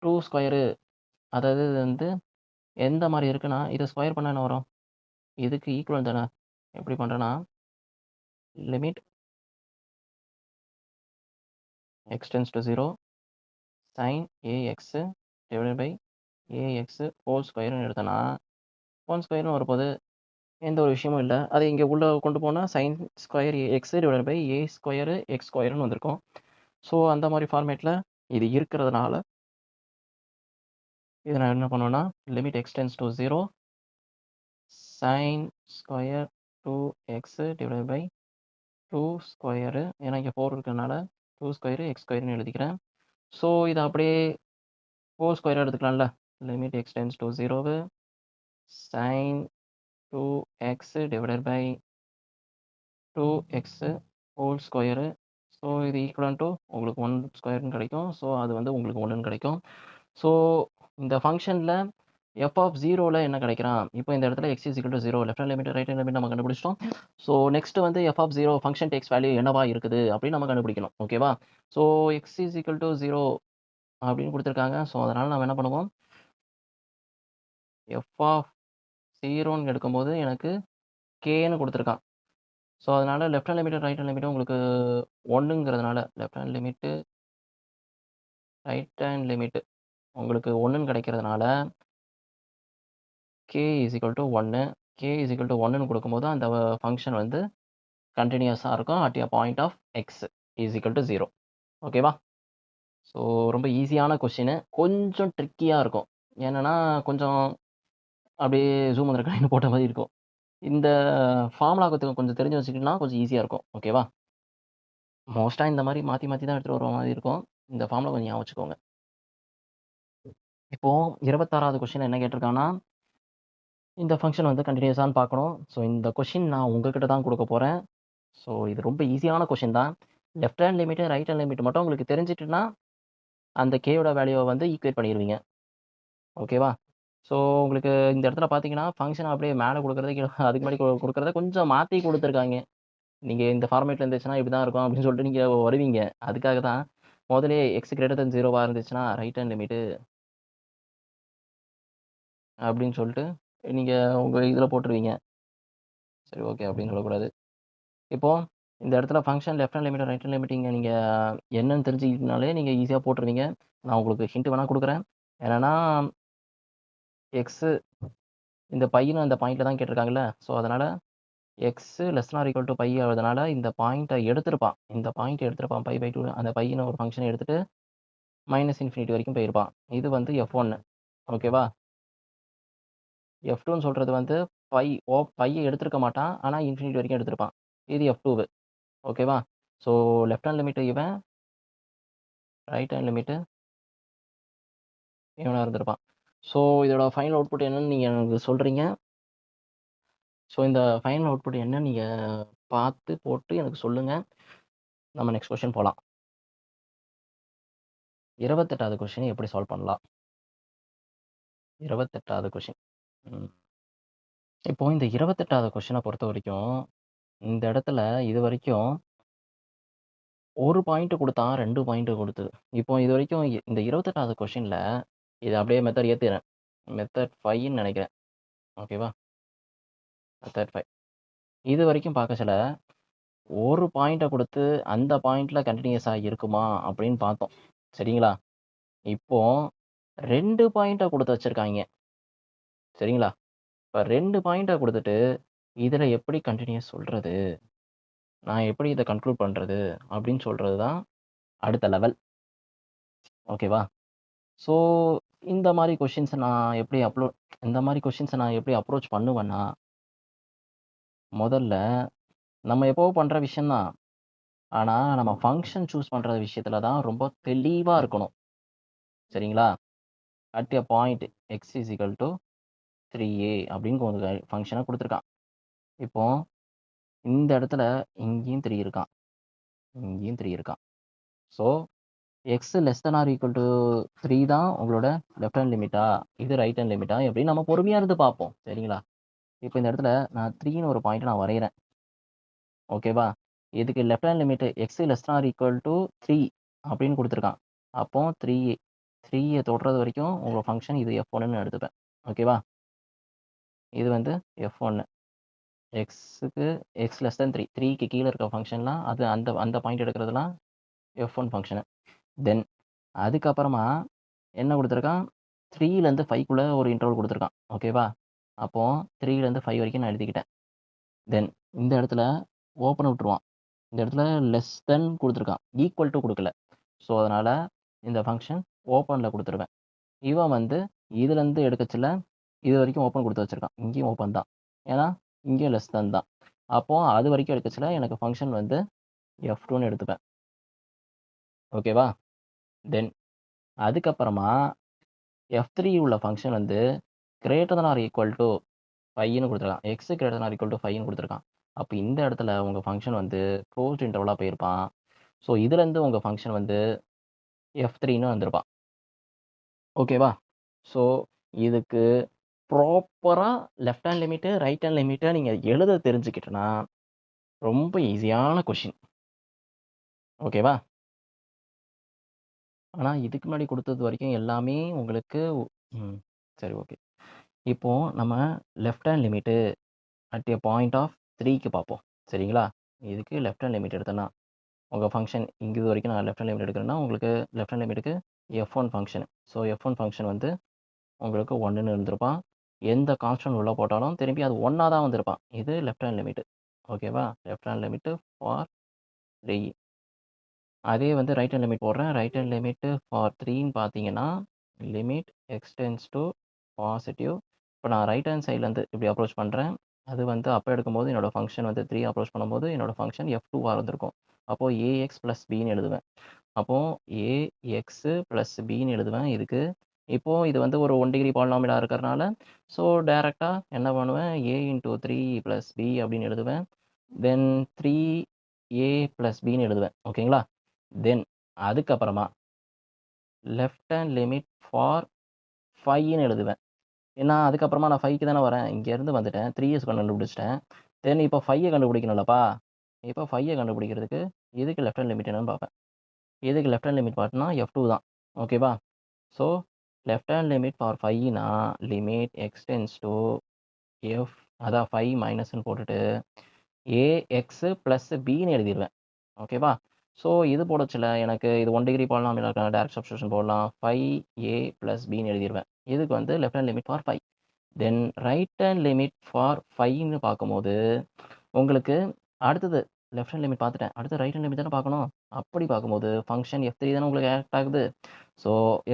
2 ஸ்கொயர் அதாவது இது வந்து எந்த மாரி இருக்குன்னா, இத ஸ்கொயர் பண்ணா என்ன வரும்? இதுக்கு ஈக்குவல் தானே. எப்படி பண்றேன்னா, limit x tends to 0 sine ax divided by ax whole ஸ்கொயர்ன்னு எடுத்தேன்னா, 1 ஸ்கொயர்ன்னு வரப்போது. எந்த ஒரு விஷயமும் இல்ல. அதை இங்க உள்ள கொண்டு போனா sine square x divided by a square x ஸ்கொயர்ன்னு வந்திருக்கும். ஸோ அந்த மாரி ஃபார்மேட்ல இது இருக்கிறதுனால, இத நான் என்ன பண்ணுவேன்னா, limit x tends to 0 sine square 2x divided by 2 square ஏன்னா இங்கே 4 இருக்கிறதுனால 2 ஸ்கொயரு எக்ஸ் ஸ்கொயர்னு எழுதிக்கிறேன். ஸோ இதை அப்படியே 4 ஸ்கொயர் எடுத்துக்கலாம்ல. Limit x tends to 0 sin 2x divided by 2x whole square. So இது ஈக்குவல் டு உங்களுக்கு 1 ஸ்கொயர்னு கிடைக்கும். ஸோ அது வந்து உங்களுக்கு 1ன்னு கிடைக்கும். ஸோ இந்த ஃபங்க்ஷனில் எஃப் ஆஃப் 0ல என்ன கிடைக்கிறான்? இப்போ இந்த இடத்துல x is equal to 0 left hand limit right hand limit நம்ம கண்டுபிடிச்சிட்டோம். ஸோ நெக்ஸ்ட் வந்து f of 0 function takes value என்னவா இருக்குது அப்படின்னு நம்ம கண்டுபிடிக்கணும். ஓகேவா? So x is equal to 0 அப்படின்னு கொடுத்துருக்காங்க. ஸோ அதனால் நம்ம என்ன பண்ணுவோம்? எஃப் ஆஃப் 0ன்னு எடுக்கும்போது எனக்கு கேன்னு கொடுத்துருக்கான். ஸோ அதனால் left hand limit right hand limit உங்களுக்கு 1ங்கிறதுனால left hand limit right hand limit உங்களுக்கு 1ன்னு கிடைக்கிறதுனால k is equal to 1 k is equal to 1ன்னு கொடுக்கும்போது அந்த ஃபங்க்ஷன் வந்து கண்டினியூஸாக இருக்கும் at a point of x is equal to 0. ஓகேவா? ஸோ ரொம்ப ஈஸியான கொஸ்டின், கொஞ்சம் ட்ரிக்கியாக இருக்கும். ஏன்னா கொஞ்சம் அப்படியே ஜூம் வந்துருக்கேன் போட்ட மாதிரி இருக்கும். இந்த ஃபார்முலா கொஞ்சம் தெரிஞ்சு வச்சுக்கிட்டோம்னா கொஞ்சம் ஈஸியாக இருக்கும். ஓகேவா? மோஸ்ட்டாக இந்த மாதிரி மாற்றி மாற்றி தான் எடுத்துகிட்டு வர மாதிரி இருக்கும். இந்த ஃபார்முலா கொஞ்சம் ஞாபகம் வச்சுக்கோங்க. இப்போ 26வது கொஸ்டின் என்ன கேட்டிருக்காங்கன்னா, இந்த ஃபங்க்ஷன் வந்து கண்டினியூஸான்னு பார்க்கணும். ஸோ இந்த கொஸ்டின் நான் உங்ககிட்ட தான் கொடுக்க போகிறேன். ஸோ இது ரொம்ப ஈஸியான கொஸ்டின் தான். Left hand limit right hand limit மட்டும் உங்களுக்கு தெரிஞ்சிட்டுனா அந்த கேயோட வேல்யூவை வந்து ஈக்குவேட் பண்ணிடுவீங்க. ஓகேவா? ஸோ உங்களுக்கு இந்த இடத்துல பார்த்தீங்கன்னா ஃபங்க்ஷன் அப்படியே மேலே கொடுக்குறது கீழே அதுக்கு முன்னாடி கொடுக்குறத கொஞ்சம் மாற்றி கொடுத்துருக்காங்க. நீங்கள் இந்த ஃபார்மேட்டில் இருந்துச்சுன்னா இப்படி தான் இருக்கும் அப்படின்னு சொல்லிட்டு நீங்கள் வருவீங்க. அதுக்காக தான் முதலே எக்ஸ் கிரேட்டர் தென் 0வா இருந்துச்சுன்னா ரைட் ஹேண்ட் லிமிட்டு அப்படின்னு சொல்லிட்டு நீங்கள் உங்கள் இதில் போட்டுருவீங்க. சரி ஓகே அப்படின்னு சொல்லக்கூடாது. இப்போ இந்த இடத்துல function left hand limit right hand limit நீங்கள் என்னன்னு தெரிஞ்சுக்கிட்டனாலே நீங்கள் ஈஸியாக போட்டுருவீங்க. நான் உங்களுக்கு ஹிண்ட் வேணால் கொடுக்குறேன். என்னன்னா எக்ஸு இந்த பையனும் அந்த பாயிண்ட்டில் தான் கேட்டிருக்காங்கல்ல. ஸோ அதனால் x less or equal to pi ஆகுறதுனால இந்த பாயிண்ட்டை எடுத்திருப்பான். இந்த பாயிண்ட் எடுத்திருப்பான் π/2 அந்த பையனை ஒரு ஃபங்க்ஷனை எடுத்துகிட்டு -∞ வரைக்கும் போயிருப்பான். இது வந்து F1. ஓகேவா? F2ன்னு சொல்கிறது வந்து பையை எடுத்திருக்க மாட்டான். ஆனால் ∞ வரைக்கும் எடுத்திருப்பான். இது F2. ஓகேவா? ஸோ லெஃப்ட் ஹேண்ட் லிமிட் இவன், ரைட் ஹேண்ட் லிமிட்டு இவனாக இருந்திருப்பான். ஸோ இதோட ஃபைனல் அவுட்புட் என்னன்னு நீங்கள் எனக்கு சொல்கிறீங்க. ஸோ இந்த ஃபைனல் அவுட்புட் என்னன்னு நீங்கள் பார்த்து போட்டு எனக்கு சொல்லுங்கள். நம்ம நெக்ஸ்ட் கொஸ்டின் போகலாம். 28வது கொஸ்டின் எப்படி சால்வ் பண்ணலாம்? 28வது கொஸ்டின். இப்போ இந்த 28வது கொஸ்டினை பொறுத்த வரைக்கும் இந்த இடத்துல இது வரைக்கும் ஒரு பாயிண்ட் கொடுத்தான், 2 பாயிண்ட் கொடுத்து. இப்போ இது வரைக்கும் இந்த 28வது கொஸ்டினில் இது அப்படியே மெத்தட் ஏற்றுறேன். மெத்தட் 5ன்னு நினைக்கிறேன். ஓகேவா? மெத்தட் 5 இது வரைக்கும் பார்க்கச்சல ஒரு பாயிண்ட்டை கொடுத்து அந்த பாயிண்ட்டில் கண்டினியூஸாக இருக்குமா அப்படின்னு பார்த்தோம். சரிங்களா? இப்போ 2 பாயிண்ட்டை கொடுத்து வச்சுருக்காங்க. சரிங்களா? இப்போ 2 பாயிண்ட்டை கொடுத்துட்டு இதில் எப்படி கண்டினியூஸ் சொல்கிறது, நான் எப்படி இதை கன்க்ளூட் பண்ணுறது அப்படின்னு சொல்கிறது தான் அடுத்த லெவல். ஓகேவா? ஸோ இந்த மாதிரி கொஷின்ஸை நான் எப்படி அப்ரோச் பண்ணுவேன்னா, முதல்ல நம்ம எப்போவும் பண்ணுற விஷயந்தான். ஆனால் நம்ம ஃபங்க்ஷன் சூஸ் பண்ணுற விஷயத்தில் தான் ரொம்ப தெளிவாக இருக்கணும். சரிங்களா? At a point X is equal to 3a அப்படின்னு ஒரு ஃபங்க்ஷனை கொடுத்துருக்கான். இப்போ இந்த இடத்துல இங்கேயும் 3 இருக்கான், இங்கேயும் 3 இருக்கான். So x less then or equal to 3 தான் உங்களோட லெஃப்ட் ஹேண்ட் லிமிட்டா, இது ரைட் ஹேண்ட் லிமிட்டா எப்படின்னு நம்ம பொறுமையாக இருந்து பார்ப்போம். சரிங்களா? இப்போ இந்த இடத்துல நான் 3ன்னு ஒரு பாயிண்ட் நான் வரைகிறேன். ஓகேவா? இதுக்கு left hand limit x less then or equal to 3 அப்படின்னு கொடுத்துருக்கான். அப்போ 3ஐ தொடுறது வரைக்கும் உங்கள் ஃபங்க்ஷன் இது F1ன்னு எடுத்துப்பேன். ஓகேவா? இது வந்து F1 எக்ஸுக்கு எக்ஸ் லெஸ் தென் 3க்கு கீழே இருக்க ஃபங்க்ஷன்லாம் அது அந்த அந்த பாயிண்ட் எடுக்கிறதுலாம் F1 ஃபங்க்ஷனு. தென் அதுக்கப்புறமா என்ன கொடுத்துருக்கான், 3லேருந்து 5க்குள்ளே ஒரு இன்டர்வல் கொடுத்துருக்கான். ஓகேவா? அப்போது 3லேருந்து 5 வரைக்கும் நான் எழுதிக்கிட்டேன். தென் இந்த இடத்துல ஓப்பன் விட்டுருவான். இந்த இடத்துல லெஸ் தென் கொடுத்துருக்கான், ஈக்குவல் டு கொடுக்கல. ஸோ அதனால் இந்த ஃபங்க்ஷன் ஓப்பனில் கொடுத்துருவேன். இவன் வந்து இதுலேருந்து எடுக்கச்சில இது வரைக்கும் ஓப்பன் கொடுத்து வச்சுருக்கான். இங்கேயும் ஓப்பன் தான். ஏன்னா இங்கேயும் லெஸ் தென் தான். அப்போ அது வரைக்கும் எடுக்கச்சுல எனக்கு ஃபங்ஷன் வந்து F2ன்னு எடுத்துப்பேன். ஓகேவா? தென் அதுக்கப்புறமா F3 உள்ள ஃபங்ஷன் வந்து greater than or equal to 5ன்னு குடுத்துருக்கான். X greater than or equal to 5ன்னு குடுத்துருக்கான். அப்ப இந்த இடத்துல உங்க ஃபங்ஷன் வந்து க்ளோஸ்ட் இன்டர்வலா போயிருப்பான். ஸோ இதுலேருந்து உங்க ஃபங்ஷன் வந்து F3ன்னு வந்திருப்பான். ஓகேவா? ஸோ இதுக்கு ப்ராப்பரா left hand limit, right hand லிமிட்ட நீங்க எழுத தெரிஞ்சுக்கிட்டனா, ரொம்ப ஈஸியான கொஸ்டின். ஓகேவா? ஆனா இதுக்கு முன்னாடி குடுத்தது வரைக்கும் எல்லாமே உங்களுக்கு ம். சரி ஓகே. இப்போ நம்ம left hand limit at a point of 3க்கு பார்ப்போம். சரிங்களா? இதுக்கு லெஃப்ட் ஹேண்ட் லிமிட் எடுத்தோன்னா, உங்க ஃபங்ஷன் இங்க இது வரைக்கும் நான் லெஃப்ட் ஹேண்ட் லிமிட் எடுக்கிறேன்னா, உங்களுக்கு லெஃப்ட் ஹேண்ட் லிமிட்டுக்கு F1 function. So F1 function வந்து உங்களுக்கு 1ன்னு இருந்திருப்பான். எந்த கான்ஸ்டன்ட் உள்ள போட்டாலும் திரும்பி அது 1ஆ தான் வந்திருப்பான். இது லெஃப்ட் ஹேண்ட் லிமிட். ஓகேவா? Left hand limit for 3. அதே வந்து ரைட் ஹேண்ட் லிமிட் போடுறேன். ரைட் ஹேண்ட் லிமிட் ஃபார் 3ன்னு பார்த்தீங்கன்னா, limit x tends to positive. இப்போ நான் ரைட் ஹேண்ட் சைட்லேருந்து இப்படி அப்ரோச் பண்ணுறேன். அது வந்து அப்போ எடுக்கும்போது என்னோட ஃபங்ஷன் வந்து 3 அப்ரோச் பண்ணும்போது என்னோட ஃபங்ஷன் F2வா இருந்திருக்கும். அப்போ ஏஎக்ஸ் ப்ளஸ் பின்னு எழுதுவேன். அப்போ ஏஎக்ஸ் ப்ளஸ் பின்னு எழுதுவேன் இதுக்கு. இப்போ இது வந்து ஒரு 1 டிகிரி பாலினாமியலா இருக்கிறனால, ஸோ டைரக்ட்டா என்ன பண்ணுவேன், ஏ இன்டூ 3 ப்ளஸ் பி அப்படின்னு எழுதுவேன். தென் 3a ப்ளஸ் பின்னு எழுதுவேன். ஓகேங்களா? தென் அதுக்கப்புறமா லெஃப்ட் ஹேண்ட் லிமிட் ஃபார் 5ன்னு எழுதுவேன். ஏன்னா அதுக்கப்புறமா நான் 5க்கு தானே வரேன். இங்கேருந்து வந்துட்டேன். 3s கண்டுபிடிச்சிட்டேன். தென் இப்போ 5 கண்டுபிடிக்கணும்லப்பா. இப்போ 5 கண்டுபிடிக்கிறதுக்கு இதுக்கு லெஃப்ட் ஹேண்ட் லிமிட் என்னன்னு பார்ப்பேன். இதுக்கு லெஃப்ட் ஹேண்ட் லிமிட் பார்த்தோம்னா F2 தான். ஓகேவா? So left hand limit for 5னா limit x tends to F அதான் 5 மைனஸ்ன்னு போட்டுட்டு ஏஎக்ஸ் ப்ளஸ் பின்னு எழுதிருவேன். ஓகேவா? ஸோ இது போடச்சுல எனக்கு இது 1 டிகிரி பாலினாமியலா இருக்கனால டைரக்ட் சப்ஸ்டிட்யூஷன் போடலாம். 5a ப்ளஸ் பின்னு எழுதிருவேன். இதுக்கு வந்து left hand limit for 5. Then right hand limit for 5ன்னு பார்க்கும்போது, உங்களுக்கு அடுத்தது லெஃப்ட் ஹேண்ட் லிமிட் பார்த்துட்டேன். அடுத்து ரைட் ஹேண்ட் லிமிட் தானே பார்க்கணும். அப்படி பார்க்கும்போது ஃபங்ஷன் F3 தானே உங்களுக்கு ஆக்ட் ஆகுது. ஸோ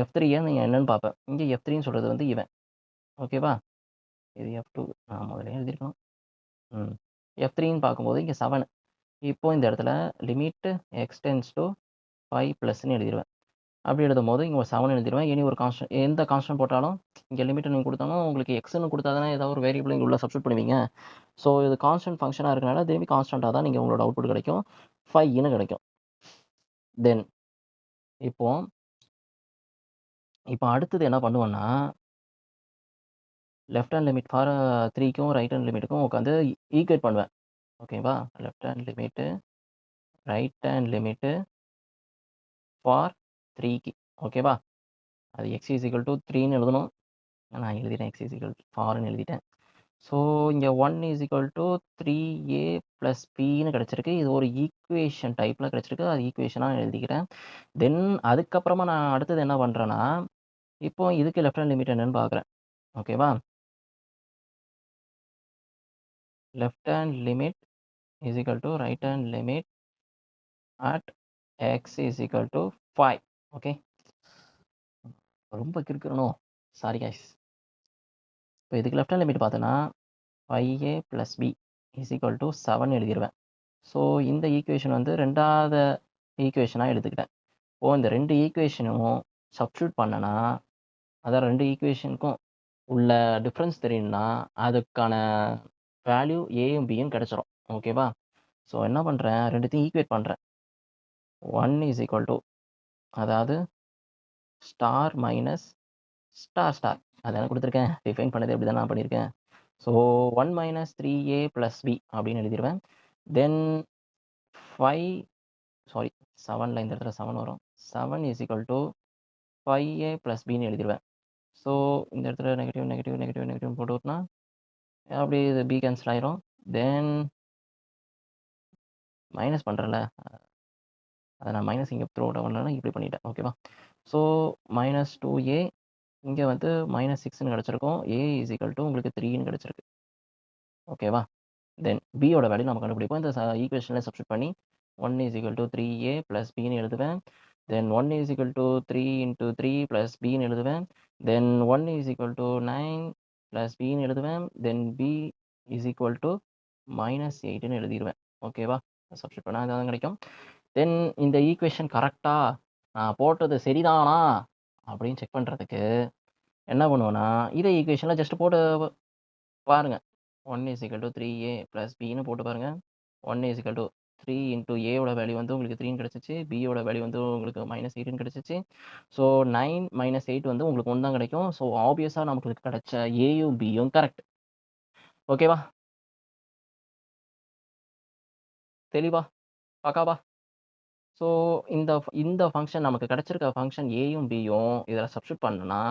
F3ய நீங்க என்னன்னு பார்ப்பேன். இங்க F3ன்னு சொல்றது வந்து இவன். ஓகேவா? இது F2 நான் முதல்லயே எழுதியிருக்கணும். ம். F3ன்னு பார்க்கும்போது இங்க 7. இப்போ இந்த இடத்துல லிமிட் எக்ஸ் டெண்ட்ஸ் டூ 5 ப்ளஸ்ன்னு எழுதிருவேன். அப்படி எழுதும்போது இங்க ஒரு 7 எழுதிருவேன். இனி ஒரு கான்ஸ்டன்ட் எந்த கான்ஸ்டன்ட் போட்டாலும் இங்க லிமிட் நீங்க குடுத்தாலும் உங்களுக்கு எக்ஸ்ன்னு குடுத்தா தானே ஏதாவது ஒரு வேரியபிள் இங்க உள்ள சப்ஸ்டிட்யூட் பண்ணுவீங்க. ஸோ இது கான்ஸ்டன்ட் ஃபங்ஷனா இருக்கனால திரும்பி கான்ஸ்டன்ட்டா தான் நீங்க உங்களோட அவுட்புட் கிடைக்கும். 5ன்னு கிடைக்கும். தென் இப்போ இப்போ அடுத்தது என்ன பண்ணுவேன்னா, லெஃப்ட் ஹேண்ட் லிமிட் ஃபார் 3க்கும் ரைட் ஹேண்ட் லிமிட்டுக்கும் உட்காந்து ஈக்குவேட் பண்ணுவேன். ஓகேவா? Left hand limit, right hand limit for 3க்கு. ஓகேவா? அது x இஸ் ஈக்குவல் டூ 3ன்னு எழுதணும். நான் எழுதிட்டேன். x இஸ் ஈக்குவல் 4ன்னு எழுதிட்டேன். ஸோ இங்க 1 is equal to 3a plus பின்னு கிடைச்சிருக்கு. இது ஒரு ஈக்குவேஷன் டைப்ல கிடைச்சிருக்கு. அது ஈக்குவேஷனா எழுதிக்கிறேன். தென் அதுக்கப்புறமா நான் அடுத்தது என்ன பண்றேன்னா, இப்போ இதுக்கு லெஃப்ட் ஹேண்ட் லிமிட் என்னன்னு பார்க்குறேன். ஓகேவா? Left hand limit is equal to right hand limit at x is equal to 5. Okay. ரொம்ப கிறுக்குறனோ? Sorry guys. இப்போ இதுக்கு லெஃப்ட் ஹேண்ட் லிமிட் பார்த்தோன்னா 5a plus b is equal to 7 எழுதிருவேன். ஸோ இந்த ஈக்குவேஷன் வந்து 2வது ஈக்குவேஷனா எடுத்துக்கிட்டேன். இப்போ இந்த 2 ஈக்குவேஷனும் சப்ஸ்டிட்யூட் பண்ணனா, அதான் 2 ஈக்குவேஷனுக்கும் உள்ள டிஃபரன்ஸ் தெரியும்னா, அதுக்கான வேல்யூ ஏயும் பியும் கிடைச்சிரும். ஓகேவா? ஸோ என்ன பண்றேன், 2த்தையும் ஈக்குவேட் பண்றேன். 1 இஸ் ஈக்குவல் டூ அதாவது ஸ்டார் மைனஸ் ஸ்டார். அதானே குடுத்துருக்கேன். டிஃபைன் பண்ணது இப்படி தான் நான் பண்ணியிருக்கேன். So 1 minus 3a plus b அப்படின்னு எழுதிருவேன். தென் 5 சாரி 7ல இந்த இடத்துல 7 வரும். 7 is equal to 5a plus பின்னு எழுதிருவேன். ஸோ இந்த இடத்துல நெகட்டிவ், நெகட்டிவ், நெகட்டிவ், நெகட்டிவ் போட்டு விட்டோம்னா, அப்படியே இது பி கேன்சல் ஆயிரும். தென் மைனஸ் பண்றேன்ல, அத நான் மைனஸ் இங்க த்ரோ அவுட் பண்ணலன்னா இப்படி பண்ணிட்டேன். ஓகேவா? ஸோ மைனஸ் 2a இங்க வந்து மைனஸ் 6ன்னு கிடைச்சிருக்கும். a இஸ் ஈக்குவல் டூ உங்களுக்கு 3ன்னு கிடைச்சிருக்கு. ஓகேவா? தென் b யோட வேல்யூ நம்ம கண்டுபிடிப்போம். இந்த ஈக்குவேஷன்ல சப்ஸ்டிட்யூட் பண்ணி 1 is equal to 3a plus பின்னு எழுதுவேன். Then 1 is equal to 3 into 3 plus பின்னு எழுதுவேன். Then 1 is equal to 9 plus பின்னு எழுதுவேன். Then b is equal to -8ன்னு எழுதிருவேன். ஓகேவா? சப்ஸ்டிட்யூட் பண்ணா அதான் கிடைக்கும். தென் இந்த ஈக்குவேஷன் கரெக்ட்டா? நான் போட்டது சரிதானா? அப்படின்னு செக் பண்றதுக்கு என்ன பண்ணுவேன்னா, இதே ஈக்குவேஷன்ல ஜஸ்ட் போட்டு பாருங்க. 1 3a பின்னு போட்டு பாருங்க. 1 3 இன்டூ ஏயோட வேல்யூ வந்து உங்களுக்கு 3ன்னு கிடைச்சுச்சு. பியோட வேல்யூ வந்து உங்களுக்கு -8ன்னு கிடைச்சுச்சு. ஸோ 9 -8 வந்து உங்களுக்கு 1 தான் கிடைக்கும். ஸோ ஆப்வியஸா நமக்கு கிடைச்ச ஏயும், பியும் கரெக்ட். ஓகேவா? தெளிவா? பக்காவா? ஸோ இந்த ஃபங்ஷன் நமக்கு கிடைச்சிருக்க ஃபங்ஷன் ஏயும், பியும் இதில சப்ஸ்டிட்யூட் பண்ணோம்னா,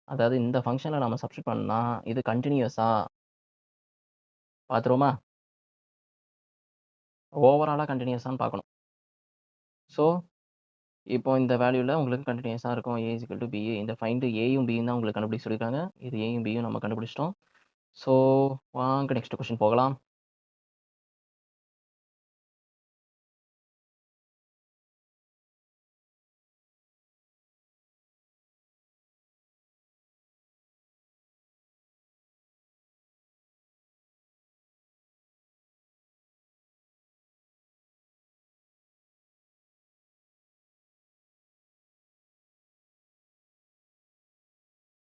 அதாவது இந்த ஃபங்ஷன்ல நம்ம சப்ஸ்டிட்யூட் பண்ணா, இது கன்டினியூஸா பார்த்துருவோமா? ஓவராலா கன்டினியூஸான்னு பார்க்கணும். ஸோ இப்போ இந்த வேல்யூல உங்களுக்கு கன்டினியூஸா இருக்கும். பி. இந்த ஃபைண்ட் ஏயும், பியும் தான் உங்களுக்கு கண்டுபிடிக்க சொல்லியிருக்காங்க. இது ஏயும், பியும் நம்ம கண்டுபிடிச்சிட்டோம். ஸோ வாங்க நெக்ஸ்ட் கொஸ்டின் போகலாம்.